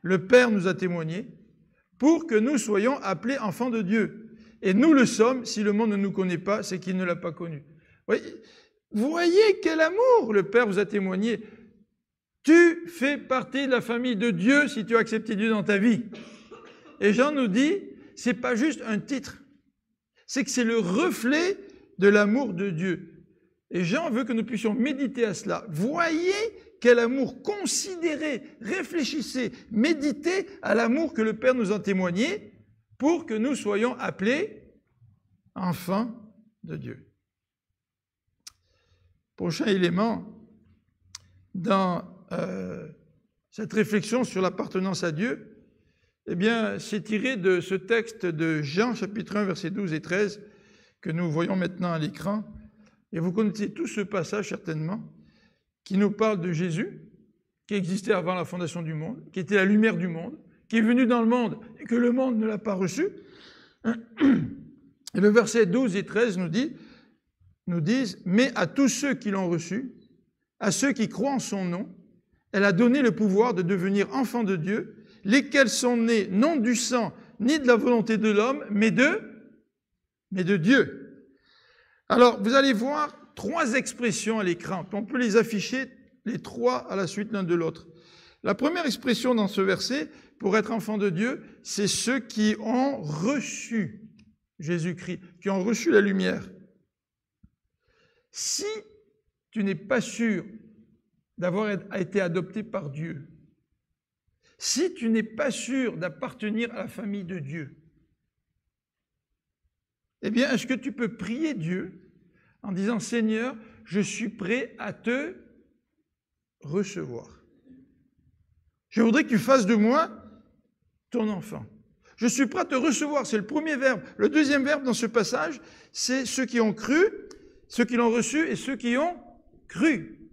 le Père nous a témoigné pour que nous soyons appelés enfants de Dieu. Et nous le sommes, si le monde ne nous connaît pas, c'est qu'il ne l'a pas connu. » Voyez quel amour le Père vous a témoigné. Tu fais partie de la famille de Dieu si tu as accepté Dieu dans ta vie. Et Jean nous dit, c'est pas juste un titre, c'est que c'est le reflet de l'amour de Dieu. Et Jean veut que nous puissions méditer à cela. Voyez quel amour, considérez, réfléchissez, méditez à l'amour que le Père nous a témoigné pour que nous soyons appelés enfants de Dieu. Prochain élément, dans cette réflexion sur l'appartenance à Dieu, eh bien, c'est tiré de ce texte de Jean, chapitre 1, versets 12 et 13, que nous voyons maintenant à l'écran. Et vous connaissez tous ce passage certainement, qui nous parle de Jésus, qui existait avant la fondation du monde, qui était la lumière du monde, qui est venu dans le monde et que le monde ne l'a pas reçu. Et le verset 12 et 13 nous disent « Mais à tous ceux qui l'ont reçu, à ceux qui croient en son nom, elle a donné le pouvoir de devenir enfants de Dieu, lesquels sont nés non du sang, ni de la volonté de l'homme, mais de Dieu. » Alors, vous allez voir 3 expressions à l'écran. On peut les afficher, les 3 à la suite l'un de l'autre. La première expression dans ce verset, pour être enfant de Dieu, c'est ceux qui ont reçu Jésus-Christ, qui ont reçu la lumière. Si tu n'es pas sûr d'avoir été adopté par Dieu, si tu n'es pas sûr d'appartenir à la famille de Dieu, eh bien, est-ce que tu peux prier Dieu en disant « Seigneur, je suis prêt à te recevoir. Je voudrais que tu fasses de moi ton enfant. Je suis prêt à te recevoir. » C'est le premier verbe. Le deuxième verbe dans ce passage, c'est ceux qui ont cru, ceux qui l'ont reçu et ceux qui ont cru.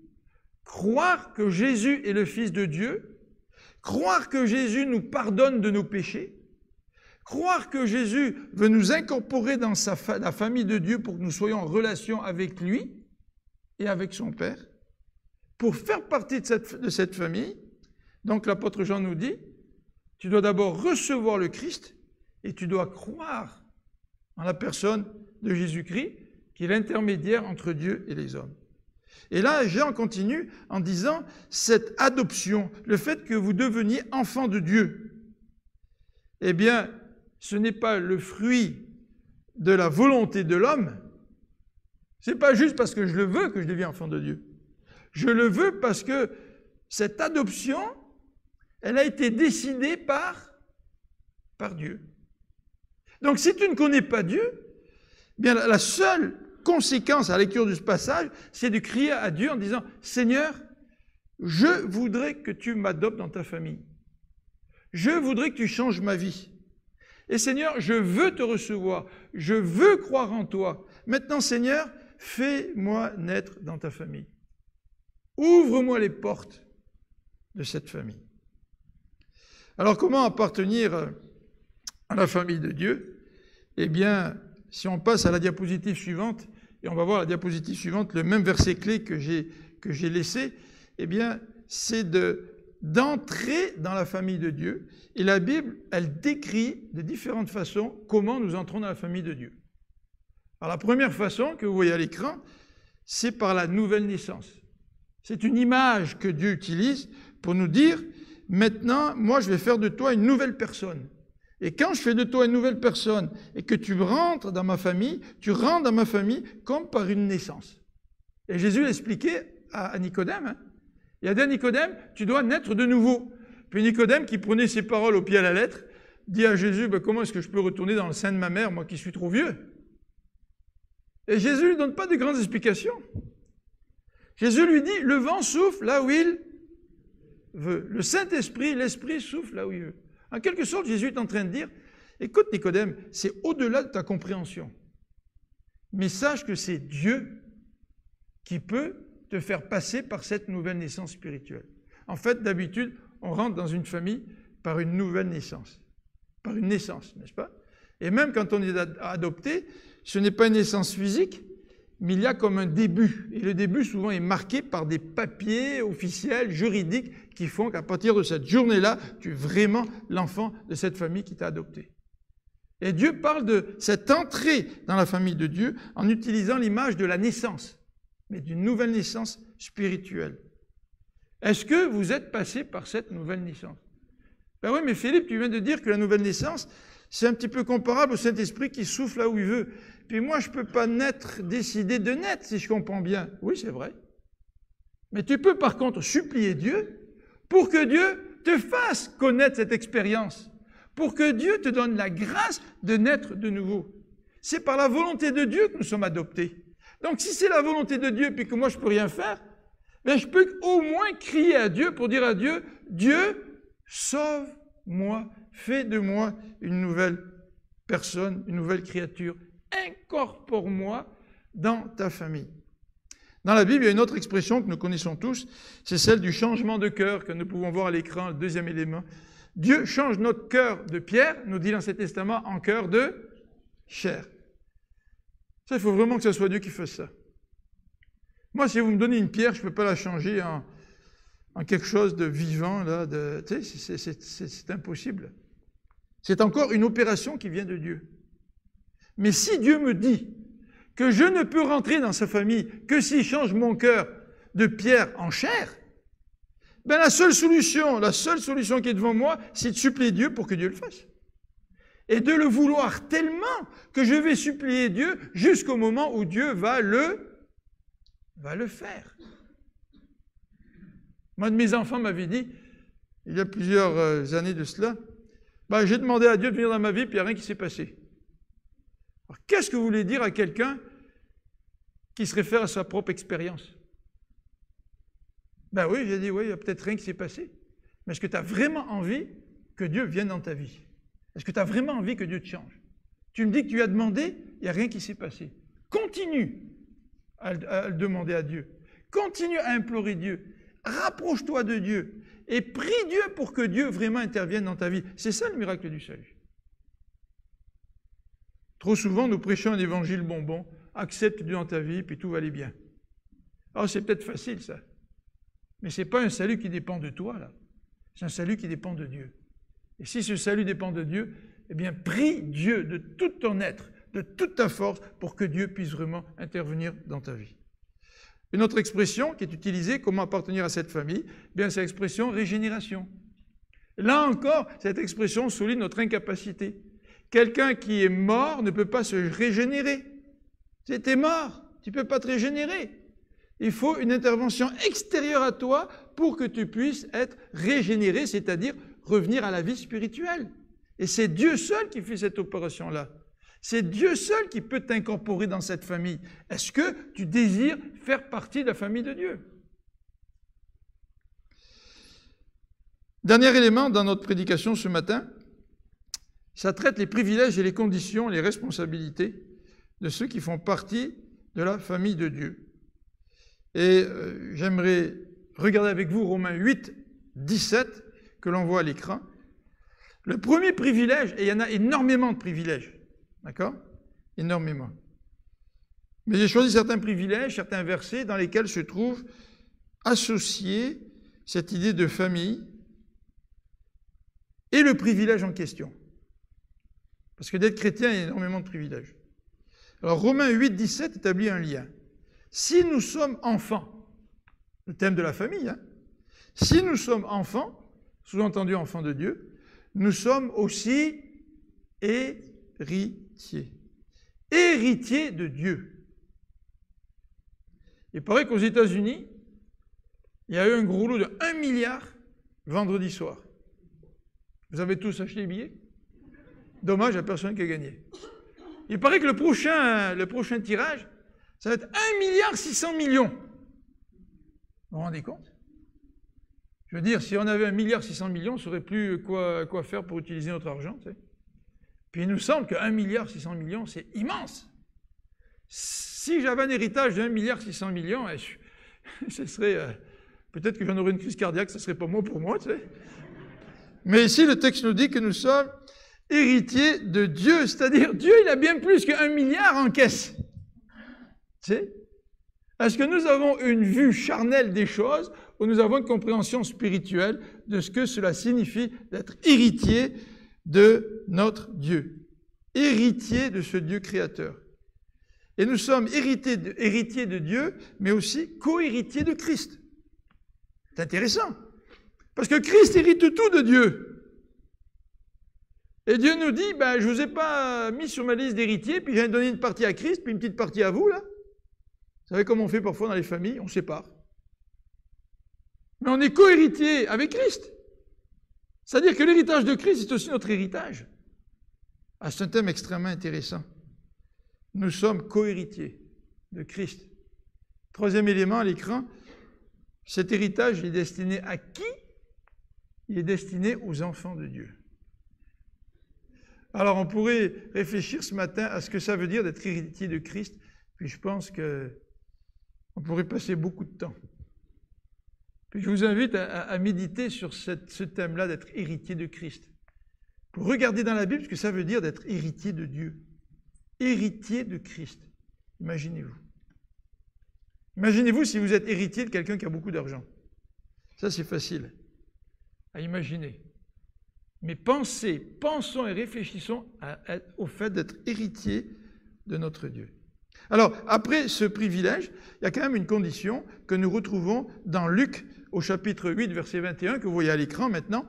Croire que Jésus est le Fils de Dieu, croire que Jésus nous pardonne de nos péchés, croire que Jésus veut nous incorporer dans la famille de Dieu pour que nous soyons en relation avec lui et avec son Père, pour faire partie de cette famille. Donc l'apôtre Jean nous dit, tu dois d'abord recevoir le Christ et tu dois croire en la personne de Jésus-Christ, qui est l'intermédiaire entre Dieu et les hommes. Et là, Jean continue en disant, cette adoption, le fait que vous deveniez enfants de Dieu, eh bien, ce n'est pas le fruit de la volonté de l'homme. Ce n'est pas juste parce que je le veux que je deviens enfant de Dieu. Je le veux parce que cette adoption, elle a été décidée par Dieu. Donc, si tu ne connais pas Dieu, eh bien, la seule conséquence à la lecture de ce passage, c'est de crier à Dieu en disant « Seigneur, je voudrais que tu m'adoptes dans ta famille. Je voudrais que tu changes ma vie. Et Seigneur, je veux te recevoir. Je veux croire en toi. Maintenant, Seigneur, fais-moi naître dans ta famille. Ouvre-moi les portes de cette famille. » Alors, comment appartenir à la famille de Dieu? Eh bien, si on passe à la diapositive suivante, et on va voir la diapositive suivante, le même verset clé que j'ai laissé, eh bien, c'est d'entrer dans la famille de Dieu. Et la Bible, elle décrit de différentes façons comment nous entrons dans la famille de Dieu. Alors, la première façon que vous voyez à l'écran, c'est par la nouvelle naissance. C'est une image que Dieu utilise pour nous dire, maintenant, moi, je vais faire de toi une nouvelle personne. Et quand je fais de toi une nouvelle personne et que tu rentres dans ma famille, tu rentres dans ma famille comme par une naissance. Et Jésus l'expliquait à Nicodème. Hein. Il a dit à Nicodème, tu dois naître de nouveau. Puis Nicodème, qui prenait ses paroles au pied à la lettre, dit à Jésus, comment est-ce que je peux retourner dans le sein de ma mère, moi qui suis trop vieux? Et Jésus ne lui donne pas de grandes explications. Jésus lui dit, le vent souffle là où il veut. Le Saint-Esprit, l'Esprit souffle là où il veut. En quelque sorte, Jésus est en train de dire, écoute Nicodème, c'est au-delà de ta compréhension. Mais sache que c'est Dieu qui peut te faire passer par cette nouvelle naissance spirituelle. En fait, d'habitude, on rentre dans une famille par une nouvelle naissance. Par une naissance, n'est-ce pas? Et même quand on est adopté, ce n'est pas une naissance physique, mais il y a comme un début. Et le début, souvent, est marqué par des papiers officiels, juridiques, qui font qu'à partir de cette journée-là, tu es vraiment l'enfant de cette famille qui t'a adopté. Et Dieu parle de cette entrée dans la famille de Dieu en utilisant l'image de la naissance, mais d'une nouvelle naissance spirituelle. Est-ce que vous êtes passé par cette nouvelle naissance? Ben oui, mais Philippe, tu viens de dire que la nouvelle naissance, c'est un petit peu comparable au Saint-Esprit qui souffle là où il veut. Puis moi, je ne peux pas décider de naître, si je comprends bien. Oui, c'est vrai. Mais tu peux par contre supplier Dieu pour que Dieu te fasse connaître cette expérience, pour que Dieu te donne la grâce de naître de nouveau. C'est par la volonté de Dieu que nous sommes adoptés. Donc si c'est la volonté de Dieu puis que moi je ne peux rien faire, ben je peux au moins crier à Dieu pour dire à Dieu, Dieu, sauve-moi, fais de moi une nouvelle personne, une nouvelle créature. Incorpore-moi dans ta famille. Dans la Bible, il y a une autre expression que nous connaissons tous, c'est celle du changement de cœur que nous pouvons voir à l'écran, le deuxième élément. Dieu change notre cœur de pierre, nous dit l'Ancien Testament, en cœur de chair. Ça, il faut vraiment que ce soit Dieu qui fasse ça. Moi, si vous me donnez une pierre, je ne peux pas la changer en quelque chose de vivant, là, c'est impossible. C'est encore une opération qui vient de Dieu. Mais si Dieu me dit que je ne peux rentrer dans sa famille que s'il change mon cœur de pierre en chair, ben la seule solution qui est devant moi, c'est de supplier Dieu pour que Dieu le fasse. Et de le vouloir tellement que je vais supplier Dieu jusqu'au moment où Dieu va le faire. Moi, de mes enfants m'avait dit, il y a plusieurs années de cela, ben, j'ai demandé à Dieu de venir dans ma vie, puis il n'y a rien qui s'est passé. Alors, qu'est-ce que vous voulez dire à quelqu'un qui se réfère à sa propre expérience? Ben oui, j'ai dit, oui, il n'y a peut-être rien qui s'est passé. Mais est-ce que tu as vraiment envie que Dieu vienne dans ta vie? Est-ce que tu as vraiment envie que Dieu te change? Tu me dis que tu as demandé, il n'y a rien qui s'est passé. Continue à le demander à Dieu. Continue à implorer Dieu. Rapproche-toi de Dieu. Et prie Dieu pour que Dieu vraiment intervienne dans ta vie. C'est ça le miracle du salut. Trop souvent, nous prêchons un évangile bonbon. Accepte Dieu dans ta vie, puis tout va aller bien. Alors, c'est peut-être facile, ça. Mais ce n'est pas un salut qui dépend de toi, là. C'est un salut qui dépend de Dieu. Et si ce salut dépend de Dieu, eh bien, prie Dieu de tout ton être, de toute ta force, pour que Dieu puisse vraiment intervenir dans ta vie. Une autre expression qui est utilisée, comment appartenir à cette famille, eh bien, c'est l'expression régénération. Là encore, cette expression souligne notre incapacité. Quelqu'un qui est mort ne peut pas se régénérer. Tu es mort, tu ne peux pas te régénérer. Il faut une intervention extérieure à toi pour que tu puisses être régénéré, c'est-à-dire revenir à la vie spirituelle. Et c'est Dieu seul qui fait cette opération-là. C'est Dieu seul qui peut t'incorporer dans cette famille. Est-ce que tu désires faire partie de la famille de Dieu? Dernier élément dans notre prédication ce matin, ça traite les privilèges et les conditions, les responsabilités de ceux qui font partie de la famille de Dieu. Et j'aimerais regarder avec vous Romains 8, 17, que l'on voit à l'écran. Le premier privilège, et il y en a énormément de privilèges, d'accord? Énormément. Mais j'ai choisi certains privilèges, certains versets dans lesquels se trouve associée cette idée de famille et le privilège en question. Parce que d'être chrétien, il y a énormément de privilèges. Alors Romains 8, 17 établit un lien. Si nous sommes enfants, le thème de la famille, hein, si nous sommes enfants, sous-entendu enfants de Dieu, nous sommes aussi héritiers. Héritiers de Dieu. Il paraît qu'aux États-Unis, il y a eu un gros lot de 1 milliard vendredi soir. Vous avez tous acheté les billets? Dommage, il n'y a personne qui a gagné. Il paraît que le prochain tirage, ça va être 1 milliard 600 millions. Vous vous rendez compte? Je veux dire, si on avait 1 milliard 600 millions, on ne saurait plus quoi faire pour utiliser notre argent. Tu sais. Puis il nous semble que 1 milliard 600 millions, c'est immense. Si j'avais un héritage de 1 milliard 600 millions, ce serait... peut-être que j'en aurais une crise cardiaque, ce ne serait pas moi pour moi. Tu sais. Mais ici, le texte nous dit que nous sommes héritiers de Dieu. C'est-à-dire, Dieu, il a bien plus que 1 milliard en caisse. Tu sais? Est-ce que nous avons une vue charnelle des choses ou nous avons une compréhension spirituelle de ce que cela signifie d'être héritier de notre Dieu, héritier de ce Dieu créateur? Et nous sommes héritiers de Dieu, mais aussi co-héritiers de Christ. C'est intéressant, parce que Christ hérite tout de Dieu. Et Dieu nous dit, je ne vous ai pas mis sur ma liste d'héritiers, puis j'ai donné une partie à Christ, puis une petite partie à vous, là. Vous savez comment on fait parfois dans les familles? On sépare. Mais on est co-héritier avec Christ. C'est-à-dire que l'héritage de Christ est aussi notre héritage. Ah, c'est un thème extrêmement intéressant. Nous sommes co-héritiers de Christ. Troisième élément à l'écran, cet héritage il est destiné à qui? Il est destiné aux enfants de Dieu. Alors on pourrait réfléchir ce matin à ce que ça veut dire d'être héritier de Christ, puis je pense que On pourrait passer beaucoup de temps. Puis je vous invite à méditer sur ce thème-là d'être héritier de Christ. Pour regarder dans la Bible ce que ça veut dire d'être héritier de Dieu. Héritier de Christ. Imaginez-vous. Imaginez-vous si vous êtes héritier de quelqu'un qui a beaucoup d'argent. Ça, c'est facile à imaginer. Mais pensons et réfléchissons au fait d'être héritier de notre Dieu. Alors, après ce privilège, il y a quand même une condition que nous retrouvons dans Luc, au chapitre 8, verset 21, que vous voyez à l'écran maintenant.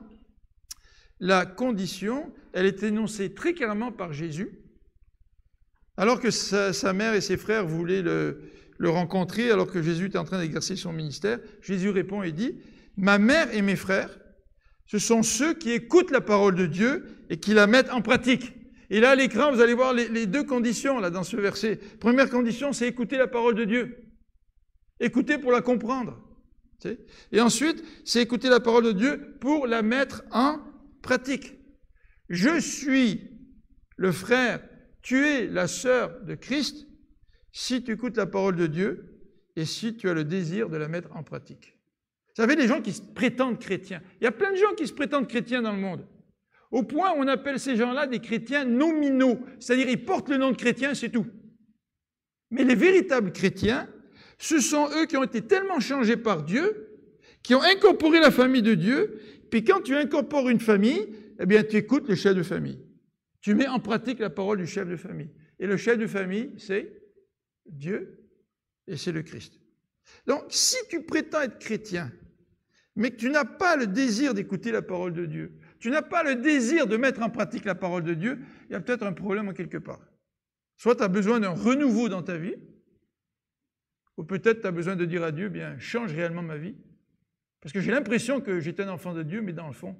La condition, elle est énoncée très clairement par Jésus, alors que sa mère et ses frères voulaient le rencontrer, alors que Jésus était en train d'exercer son ministère. Jésus répond et dit, « Ma mère et mes frères, ce sont ceux qui écoutent la parole de Dieu et qui la mettent en pratique. » Et là, à l'écran, vous allez voir les deux conditions là, dans ce verset. Première condition, c'est écouter la parole de Dieu. Écouter pour la comprendre. Et ensuite, c'est écouter la parole de Dieu pour la mettre en pratique. Je suis le frère, tu es la sœur de Christ si tu écoutes la parole de Dieu et si tu as le désir de la mettre en pratique. Vous savez, les gens qui se prétendent chrétiens. Il y a plein de gens qui se prétendent chrétiens dans le monde. Au point où on appelle ces gens-là des chrétiens nominaux. C'est-à-dire, ils portent le nom de chrétien, c'est tout. Mais les véritables chrétiens, ce sont eux qui ont été tellement changés par Dieu, qui ont incorporé la famille de Dieu, puis quand tu incorpores une famille, eh bien, tu écoutes le chef de famille. Tu mets en pratique la parole du chef de famille. Et le chef de famille, c'est Dieu et c'est le Christ. Donc, si tu prétends être chrétien, mais que tu n'as pas le désir d'écouter la parole de Dieu, tu n'as pas le désir de mettre en pratique la parole de Dieu, il y a peut-être un problème en quelque part. Soit tu as besoin d'un renouveau dans ta vie, ou peut-être tu as besoin de dire à Dieu, bien, change réellement ma vie, parce que j'ai l'impression que j'étais un enfant de Dieu, mais dans le fond,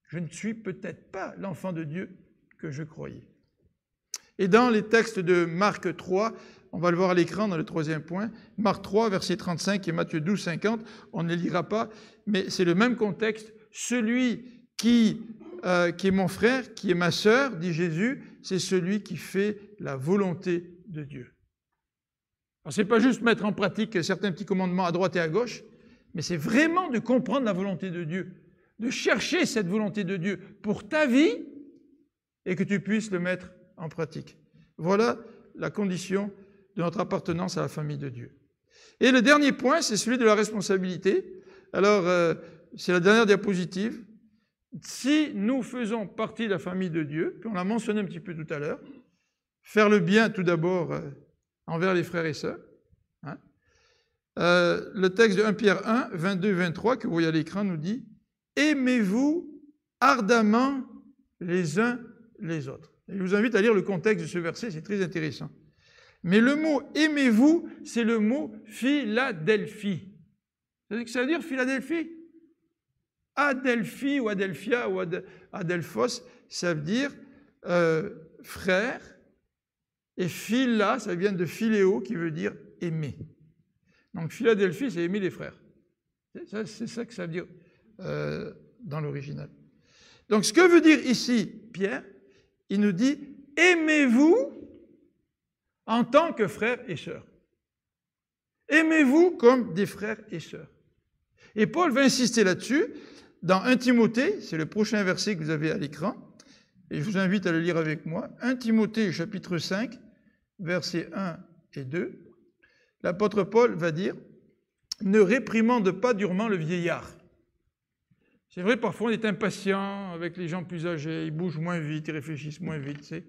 je ne suis peut-être pas l'enfant de Dieu que je croyais. Et dans les textes de Marc 3, on va le voir à l'écran dans le troisième point, Marc 3, verset 35 et Matthieu 12, 50, on ne les lira pas, mais c'est le même contexte. Celui qui est mon frère, qui est ma sœur, dit Jésus, c'est celui qui fait la volonté de Dieu. Alors, ce n'est pas juste mettre en pratique certains petits commandements à droite et à gauche, mais c'est vraiment de comprendre la volonté de Dieu, de chercher cette volonté de Dieu pour ta vie et que tu puisses le mettre en pratique. Voilà la condition de notre appartenance à la famille de Dieu. Et le dernier point, c'est celui de la responsabilité. Alors, c'est la dernière diapositive. Si nous faisons partie de la famille de Dieu, puis on l'a mentionné un petit peu tout à l'heure, faire le bien tout d'abord envers les frères et sœurs. Hein. Le texte de 1 Pierre 1, 22-23, que vous voyez à l'écran, nous dit « Aimez-vous ardemment les uns les autres ». Et je vous invite à lire le contexte de ce verset, c'est très intéressant. Mais le mot « aimez-vous », c'est le mot « Philadelphie ». Vous savez ce que ça veut dire, Philadelphie? Adelphi ou Adelphia ou Adelphos, ça veut dire frère, et phila, ça vient de philéo, qui veut dire aimer. Donc Philadelphie, c'est aimer les frères. C'est ça que ça veut dire dans l'original. Donc ce que veut dire ici Pierre, il nous dit « aimez-vous en tant que frères et sœurs ». Aimez-vous comme des frères et sœurs. Et Paul va insister là-dessus. Dans 1 Timothée, c'est le prochain verset que vous avez à l'écran, et je vous invite à le lire avec moi. 1 Timothée, chapitre 5, versets 1 et 2. L'apôtre Paul va dire « Ne réprimande pas durement le vieillard ». C'est vrai, parfois on est impatient avec les gens plus âgés, ils bougent moins vite, ils réfléchissent moins vite. C'est...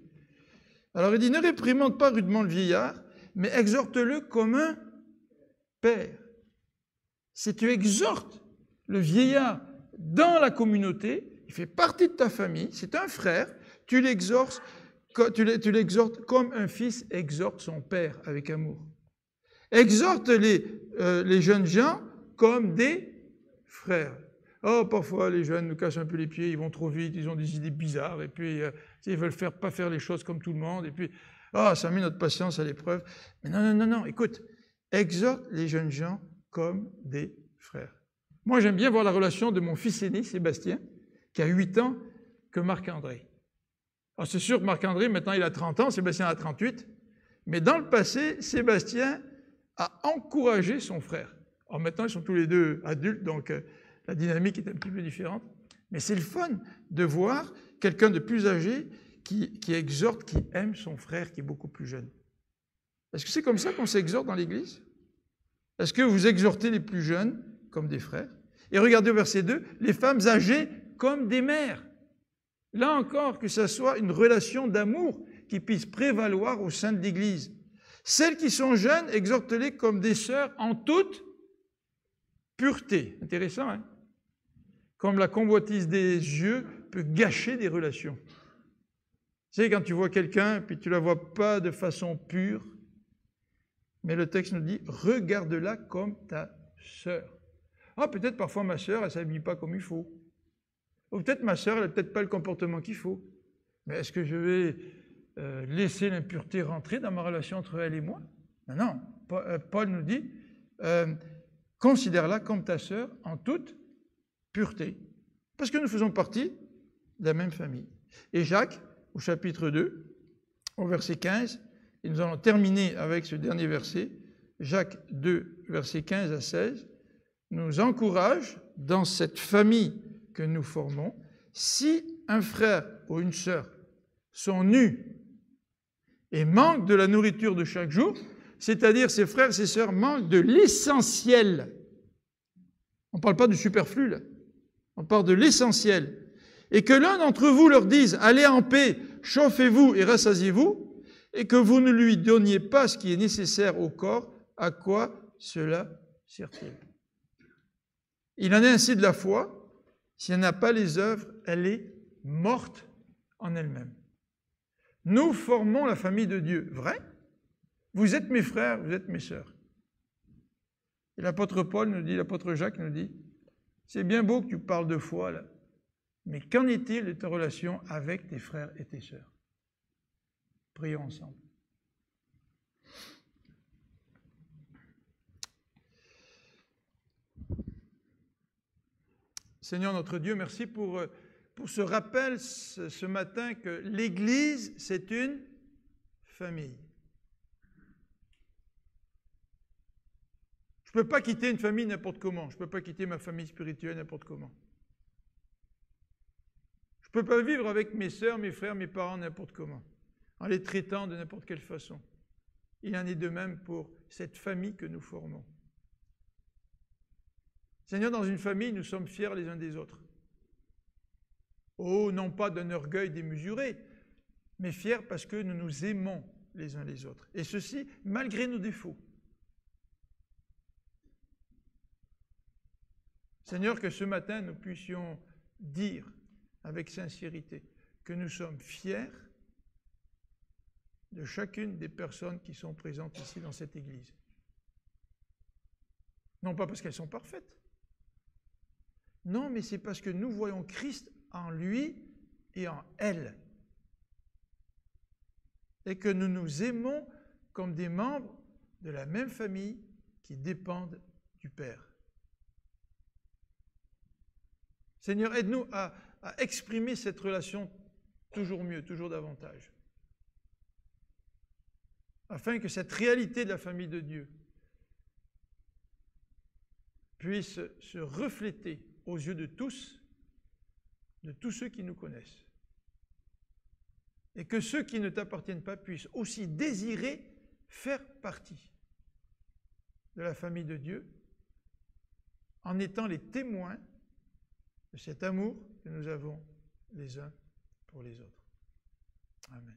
Alors il dit « Ne réprimande pas rudement le vieillard, mais exhorte-le comme un père ». Si tu exhortes le vieillard dans la communauté, il fait partie de ta famille, c'est un frère, tu l'exhortes comme un fils exhorte son père avec amour. Exhorte les jeunes gens comme des frères. Oh, parfois les jeunes nous cassent un peu les pieds, ils vont trop vite, ils ont des idées bizarres, et puis ils veulent pas faire les choses comme tout le monde, et puis ça met notre patience à l'épreuve. Mais non, écoute, exhorte les jeunes gens comme des frères. Moi, j'aime bien voir la relation de mon fils aîné, Sébastien, qui a 8 ans, que Marc-André. Alors, c'est sûr que Marc-André, maintenant, il a 30 ans, Sébastien a 38, mais dans le passé, Sébastien à encourager son frère. Alors maintenant, ils sont tous les deux adultes, donc la dynamique est un petit peu différente. Mais c'est le fun de voir quelqu'un de plus âgé qui exhorte, qui aime son frère qui est beaucoup plus jeune. Est-ce que c'est comme ça qu'on s'exhorte dans l'Église? Est-ce que vous exhortez les plus jeunes comme des frères? Et regardez au verset 2, les femmes âgées comme des mères. Là encore, que ce soit une relation d'amour qui puisse prévaloir au sein de l'Église. Celles qui sont jeunes, exhortez-les comme des sœurs en toute pureté. Intéressant, hein? Comme la convoitise des yeux peut gâcher des relations. Tu sais, quand tu vois quelqu'un, puis tu ne la vois pas de façon pure, mais le texte nous dit, regarde-la comme ta sœur. Ah, peut-être parfois ma sœur, elle ne s'habille pas comme il faut. Ou peut-être ma sœur, elle n'a peut-être pas le comportement qu'il faut. Mais est-ce que je vais laisser l'impureté rentrer dans ma relation entre elle et moi? Non, Paul nous dit, considère-la comme ta sœur en toute pureté. Parce que nous faisons partie de la même famille. Et Jacques, au chapitre 2, au verset 15, et nous allons terminer avec ce dernier verset, Jacques 2, versets 15 à 16, nous encourage dans cette famille que nous formons, si un frère ou une sœur sont nus et manquent de la nourriture de chaque jour, c'est-à-dire ces frères et ces sœurs manquent de l'essentiel. On ne parle pas du superflu, là. On parle de l'essentiel. Et que l'un d'entre vous leur dise, allez en paix, chauffez-vous et rassasiez-vous, et que vous ne lui donniez pas ce qui est nécessaire au corps, à quoi cela sert-il? Il en est ainsi de la foi. Si elle n'a pas les œuvres, elle est morte en elle-même. Nous formons la famille de Dieu. Vrai? Vous êtes mes frères, vous êtes mes sœurs. Et l'apôtre Paul nous dit, l'apôtre Jacques nous dit, c'est bien beau que tu parles de foi, là, mais qu'en est-il de ta relation avec tes frères et tes sœurs? Prions ensemble. Seigneur notre Dieu, merci pour ce rappel ce matin que l'Église, c'est une famille. Je ne peux pas quitter une famille n'importe comment. Je ne peux pas quitter ma famille spirituelle n'importe comment. Je ne peux pas vivre avec mes sœurs, mes frères, mes parents n'importe comment, en les traitant de n'importe quelle façon. Il en est de même pour cette famille que nous formons. Seigneur, dans une famille, nous sommes fiers les uns des autres. Oh, non pas d'un orgueil démesuré, mais fiers parce que nous nous aimons les uns les autres. Et ceci, malgré nos défauts. Seigneur, que ce matin, nous puissions dire avec sincérité que nous sommes fiers de chacune des personnes qui sont présentes ici dans cette Église. Non pas parce qu'elles sont parfaites. Non, mais c'est parce que nous voyons Christ en lui et en elle. Et que nous nous aimons comme des membres de la même famille qui dépendent du Père. Seigneur, aide-nous à exprimer cette relation toujours mieux, toujours davantage. Afin que cette réalité de la famille de Dieu puisse se refléter aux yeux de tous ceux qui nous connaissent. Et que ceux qui ne t'appartiennent pas puissent aussi désirer faire partie de la famille de Dieu en étant les témoins de cet amour que nous avons les uns pour les autres. Amen.